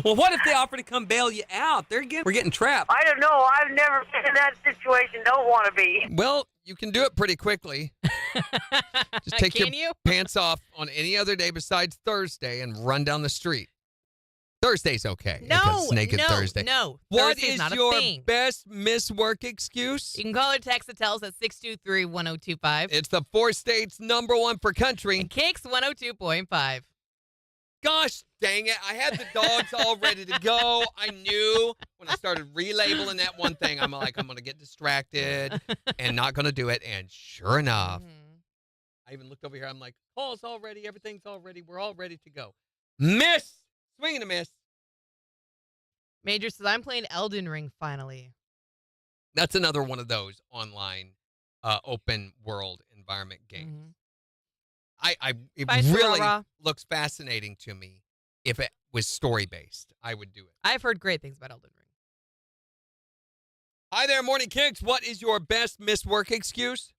Well, what if they offer to come bail you out? We're getting trapped. I don't know. I've never been in that situation. Don't want to be. Well, you can do it pretty quickly. Just take Can your you? pants off on any other day besides Thursday and run down the street. Thursday's okay. No, if it's Naked no, Thursday. no. What Thursday's is not a your thing. best miswork excuse? You can call or text or tell us at 623-1025. It's the 4 states #1 for country. And KIX 102.5. Gosh dang it. I had the dogs all ready to go. I knew when I started relabeling that one thing, I'm like, I'm going to get distracted and not going to do it. And sure enough, I even looked over here. I'm like, call's all ready. Everything's all ready. We're all ready to go. Miss. Swing and a miss. Major says, I'm playing Elden Ring finally. That's another one of those online open world environment games. Mhm. It Bye, really Sarah. looks fascinating to me. If it was story based, I would do it. I've heard great things about Elden Ring. Hi there, Morning Kicks. What is your best missed work excuse?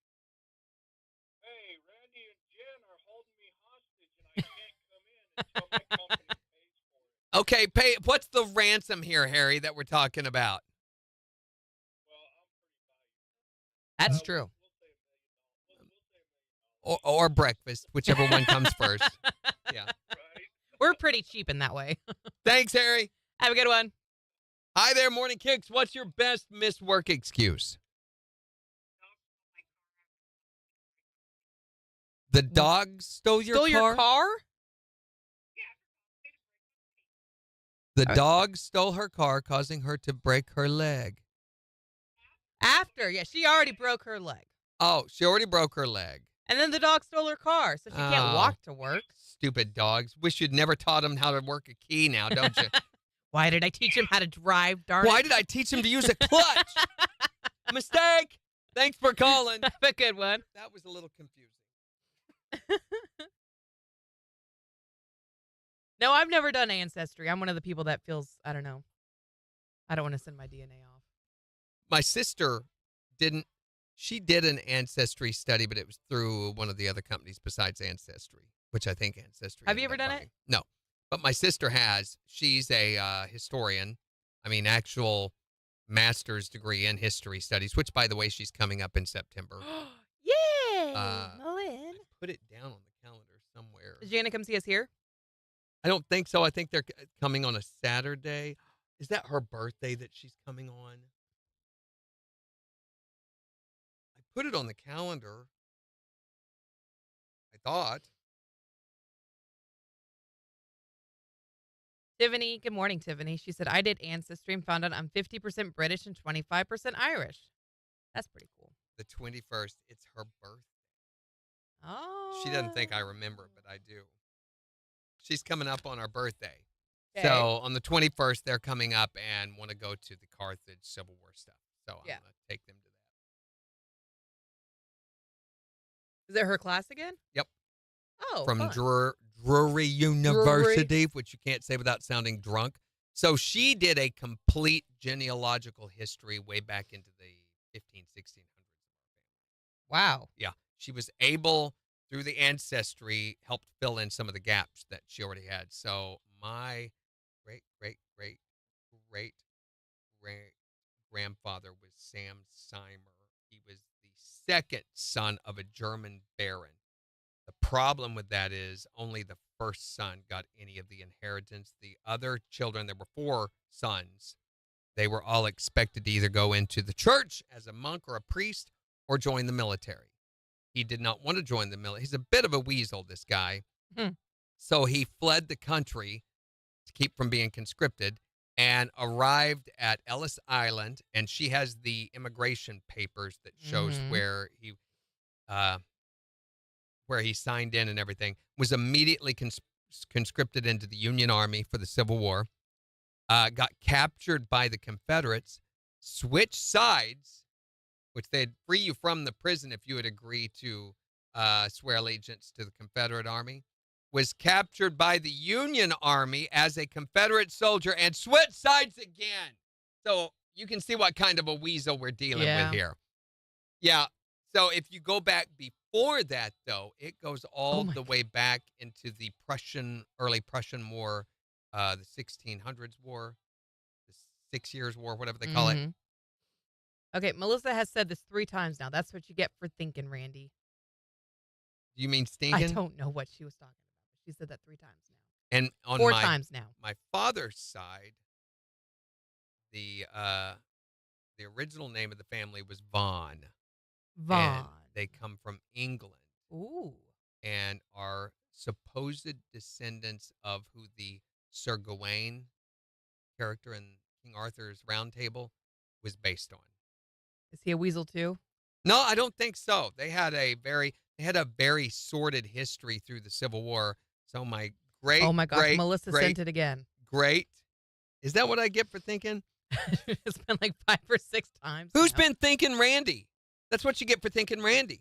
Hey, Randy and Jen are holding me hostage, and I can't come in until my company pays for it. Okay, what's the ransom here, Harry, that we're talking about? Well, I'm pretty valuable. That's true. Or breakfast, whichever one comes first. Yeah. We're pretty cheap in that way. Thanks, Harry. Have a good one. Hi there, Morning Kicks. What's your best missed work excuse? The dog stole your car? The dog stole her car, causing her to break her leg. After, yeah, she already broke her leg. Oh, she already broke her leg. And then the dog stole her car, so she can't walk to work. Stupid dogs. Wish you'd never taught him how to work a key now, don't you? Why did I teach him how to drive, darn Why it? did I teach him to use a clutch? Mistake. Thanks for calling. Have a good one. That was a little confusing. No, I've never done Ancestry. I'm one of the people that feels, I don't know. I don't want to send my DNA off. My sister didn't. She did an Ancestry study, but it was through one of the other companies besides Ancestry, which I think Ancestry. Have you ended ever up done buying. it? No, but my sister has. She's a historian. I mean, actual master's degree in history studies, which, by the way, she's coming up in September. Yay! I Malin. put it down on the calendar somewhere. Is she going to come see us here? I don't think so. I think they're coming on a Saturday. Is that her birthday that she's coming on? I put it on the calendar. I thought. Tiffany, good morning, Tiffany. She said, I did Ancestry and found out I'm 50% British and 25% Irish. That's pretty cool. The 21st. It's her birthday. Oh. She doesn't think I remember, but I do. She's coming up on our birthday. Okay. So on the 21st, they're coming up and want to go to the Carthage Civil War stuff. So I'm going to take them to that. Is it her class again? Yep. Oh, From fun. Drury University, which you can't say without sounding drunk. So she did a complete genealogical history way back into the 1600s. Wow. Yeah. She was able, through the ancestry, helped fill in some of the gaps that she already had. So my great grandfather was Sam Seimer. He was the second son of a German baron. The problem with that is only the first son got any of the inheritance. The other children, there were 4 sons. They were all expected to either go into the church as a monk or a priest or join the military. He did not want to join the military. He's a bit of a weasel, this guy. So he fled the country to keep from being conscripted and arrived at Ellis Island. And she has the immigration papers that shows uh, where he signed in and everything. Was immediately conscripted into the Union Army for the Civil War. Got captured by the Confederates, switched sides, which they'd free you from the prison if you would agree to swear allegiance to the Confederate Army, was captured by the Union Army as a Confederate soldier and switched sides again. So you can see what kind of a weasel we're dealing with here. Yeah. So if you go back before that, though, it goes all the way back into the early Prussian War, the 1600s war, the 6 Years' War, whatever they call it. Okay, Melissa has said this 3 times now. That's what you get for thinking, Randy. Do you mean stinking? I don't know what she was talking about. She said that 3 times now. And on 4 times now. My father's side, the original name of the family was Vaughn. And they come from England. Ooh. And are supposed descendants of who the Sir Gawain character in King Arthur's Round Table was based on. Is he a weasel too? No, I don't think so. They had a very sordid history through the Civil War. So my great Oh my gosh, Melissa sent it again. Great. Is that what I get for thinking? It's been like 5 or 6 times. Who's been thinking Randy? That's what you get for thinking Randy.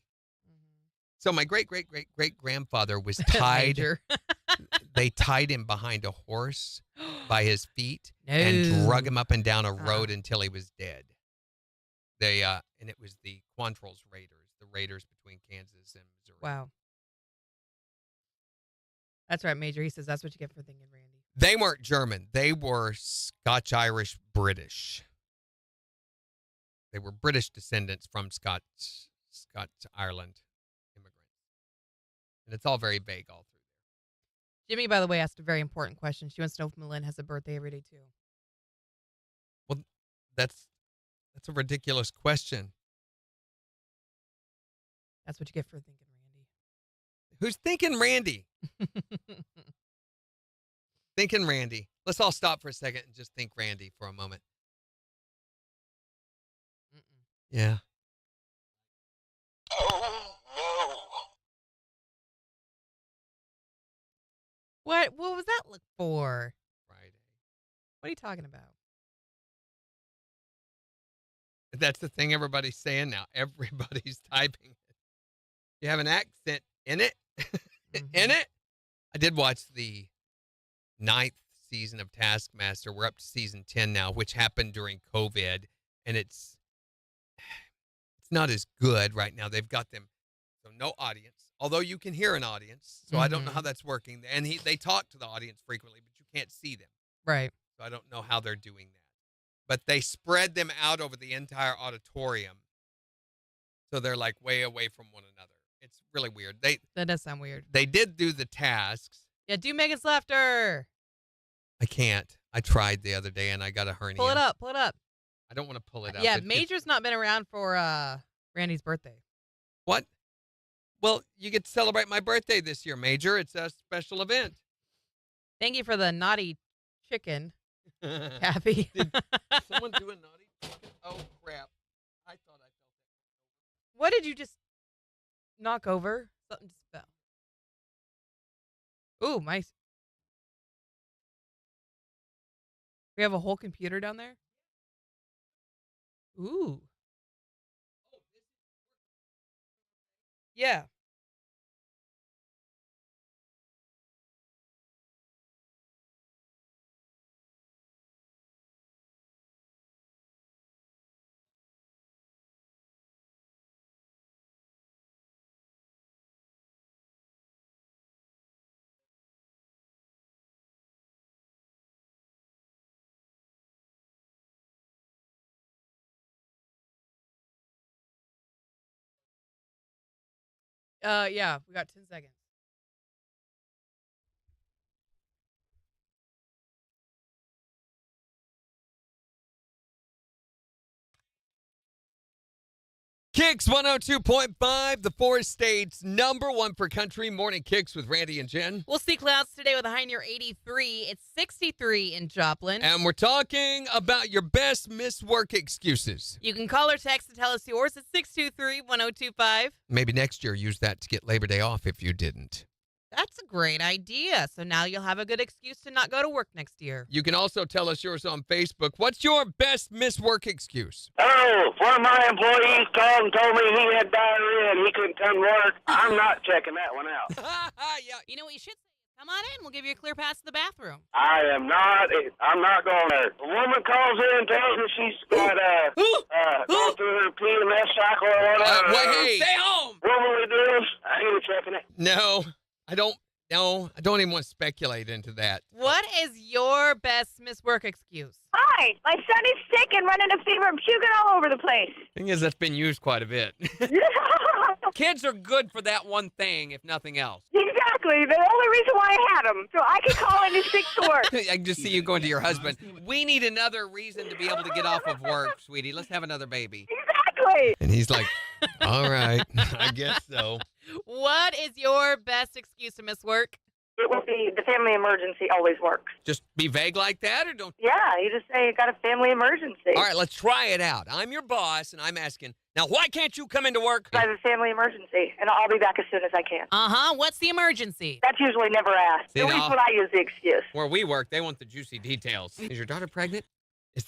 So my great-great-great-great-grandfather was tied. They tied him behind a horse by his feet and drug him up and down a road until he was dead. And it was the Quantrill's Raiders, the Raiders between Kansas and Missouri. Wow. That's right, Major. He says that's what you get for thinking Randy. They weren't German. They were Scotch-Irish British. They were British descendants from Ireland immigrants. And it's all very vague all through there. Jimmy, by the way, asked a very important question. She wants to know if Malin has a birthday every day, too. Well, that's a ridiculous question. That's what you get for thinking Randy. Who's thinking Randy? Thinking Randy. Let's all stop for a second and just think Randy for a moment. Yeah. Oh, no. What was that look for? Friday. What are you talking about? That's the thing everybody's saying now. Everybody's typing it. You have an accent in it? In it? I did watch the 9th season of Taskmaster. We're up to season 10 now, which happened during COVID, and it's not as good right now. They've got them, so no audience, although you can hear an audience, so I don't know how that's working. And they talk to the audience frequently, but you can't see them. Right. So I don't know how they're doing that. But they spread them out over the entire auditorium, so they're like way away from one another. It's really weird. That does sound weird. They did do the tasks. Yeah, do Megan's laughter. I can't. I tried the other day, and I got a hernia. Pull it up. Pull it up. I don't want to pull it up. Yeah, Major's not been around for Randy's birthday. What? Well, you get to celebrate my birthday this year, Major. It's a special event. Thank you for the naughty chicken, Kathy. Did someone do a naughty chicken? Oh, crap. I thought I felt that. What did you just knock over? Something just fell. Ooh, my. We have a whole computer down there? Ooh. Yeah. Yeah, we got 10 seconds. KIX 102.5, the four states number one for country. Morning KIX with Randy and Jen. We'll see clouds today with a high near 83. It's 63 in Joplin. And we're talking about your best missed work excuses. You can call or text to tell us yours at 623-1025. Maybe next year use that to get Labor Day off if you didn't. That's a great idea. So now you'll have a good excuse to not go to work next year. You can also tell us yours on Facebook. What's your best missed work excuse? Oh, one of my employees called and told me he had diarrhea and he couldn't come to work. I'm not checking that one out. Yeah. You know what you should say? Come on in. We'll give you a clear pass to the bathroom. I'm not going there. A woman calls in and tells me she's got going through her PMS cycle or whatever. Wait, Stay home. Womanly deals. I ain't checking it. No, I don't. No, I don't even want to speculate into that. What is your best missed work excuse? Hi, my son is sick and running a fever and puking all over the place. Thing is, that's been used quite a bit. Kids are good for that one thing, if nothing else. Exactly. The only reason why I had him. So I could call in sick to work. I can just see you going to your husband. We need another reason to be able to get off of work, sweetie. Let's have another baby. Exactly. And he's like, all right, I guess so. What is your best excuse to miss work? It would be the family emergency always works. Just be vague like that or don't? Yeah, you just say you got a family emergency. All right, let's try it out. I'm your boss, and I'm asking, now why can't you come into work? I have a family emergency, and I'll be back as soon as I can. Uh-huh. What's the emergency? That's usually never asked. See, At least now- when I use the excuse. Where we work, they want the juicy details. Is your daughter pregnant? Is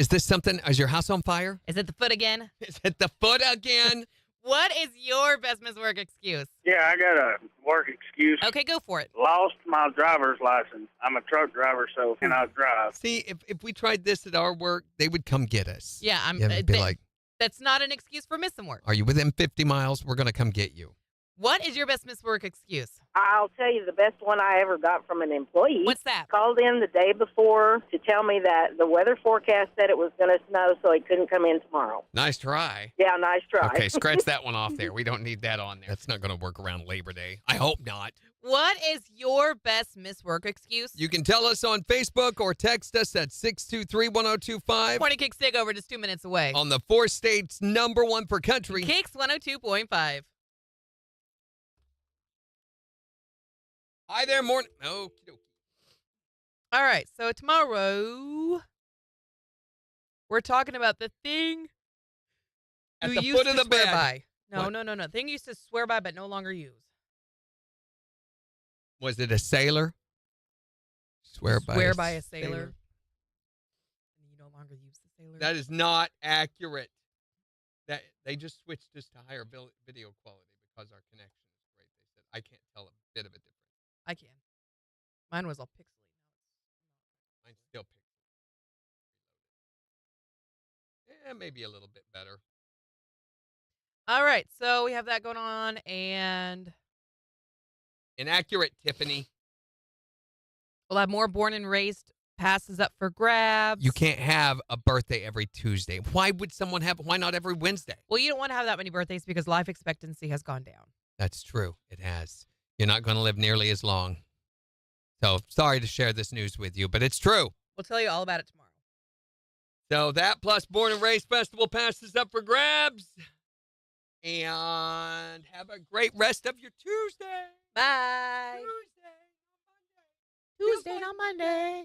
this something? Is your house on fire? Is it the foot again? Is it the foot again? What is your best missed work excuse? Yeah, I got a work excuse. Okay, go for it. Lost my driver's license. I'm a truck driver, so can I drive? See, if we tried this at our work, they would come get us. Yeah, They'd be like, that's not an excuse for missing work. are you within 50 miles? We're going to come get you. What is your best missed work excuse? I'll tell you the best one I ever got from an employee. What's that? Called in the day before to tell me that the weather forecast said it was going to snow, so he couldn't come in tomorrow. Nice try. Yeah, nice try. Okay, scratch that one off there. We don't need that on there. That's not going to work around Labor Day. I hope not. What is your best missed work excuse? You can tell us on Facebook or text us at 623-1025 Morning Kicks Takeover just 2 minutes away. on the four states number one for country. KIX 102.5. Hi there, morning. Okie dokie. All right, so tomorrow we're talking about the thing At you the used foot of to the swear bed. by. No, What? no. Thing you used to swear by but no longer use. Was it a sailor? Swear by a sailor. You no longer use the sailor. That is not accurate. That they just switched us to higher video quality because our connection is great. They said I can't tell a bit of a difference. I can. Mine was all pixely. Mine's still pixel. Yeah, maybe a little bit better. All right, so we have that going on, and Inaccurate, Tiffany. we'll have more born and raised passes up for grabs. You can't have a birthday every Tuesday. Why would someone have? Why not every Wednesday? Well, you don't want to have that many birthdays because life expectancy has gone down. That's true. It has. You're not going to live nearly as long. So sorry to share this news with you, but it's true. We'll tell you all about it tomorrow. So that plus Born and Raised Festival passes up for grabs. And have a great rest of your Tuesday. Bye. Tuesday, not Monday.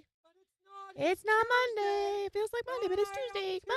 It's not Monday. It feels like Monday, but it's Tuesday. Bye.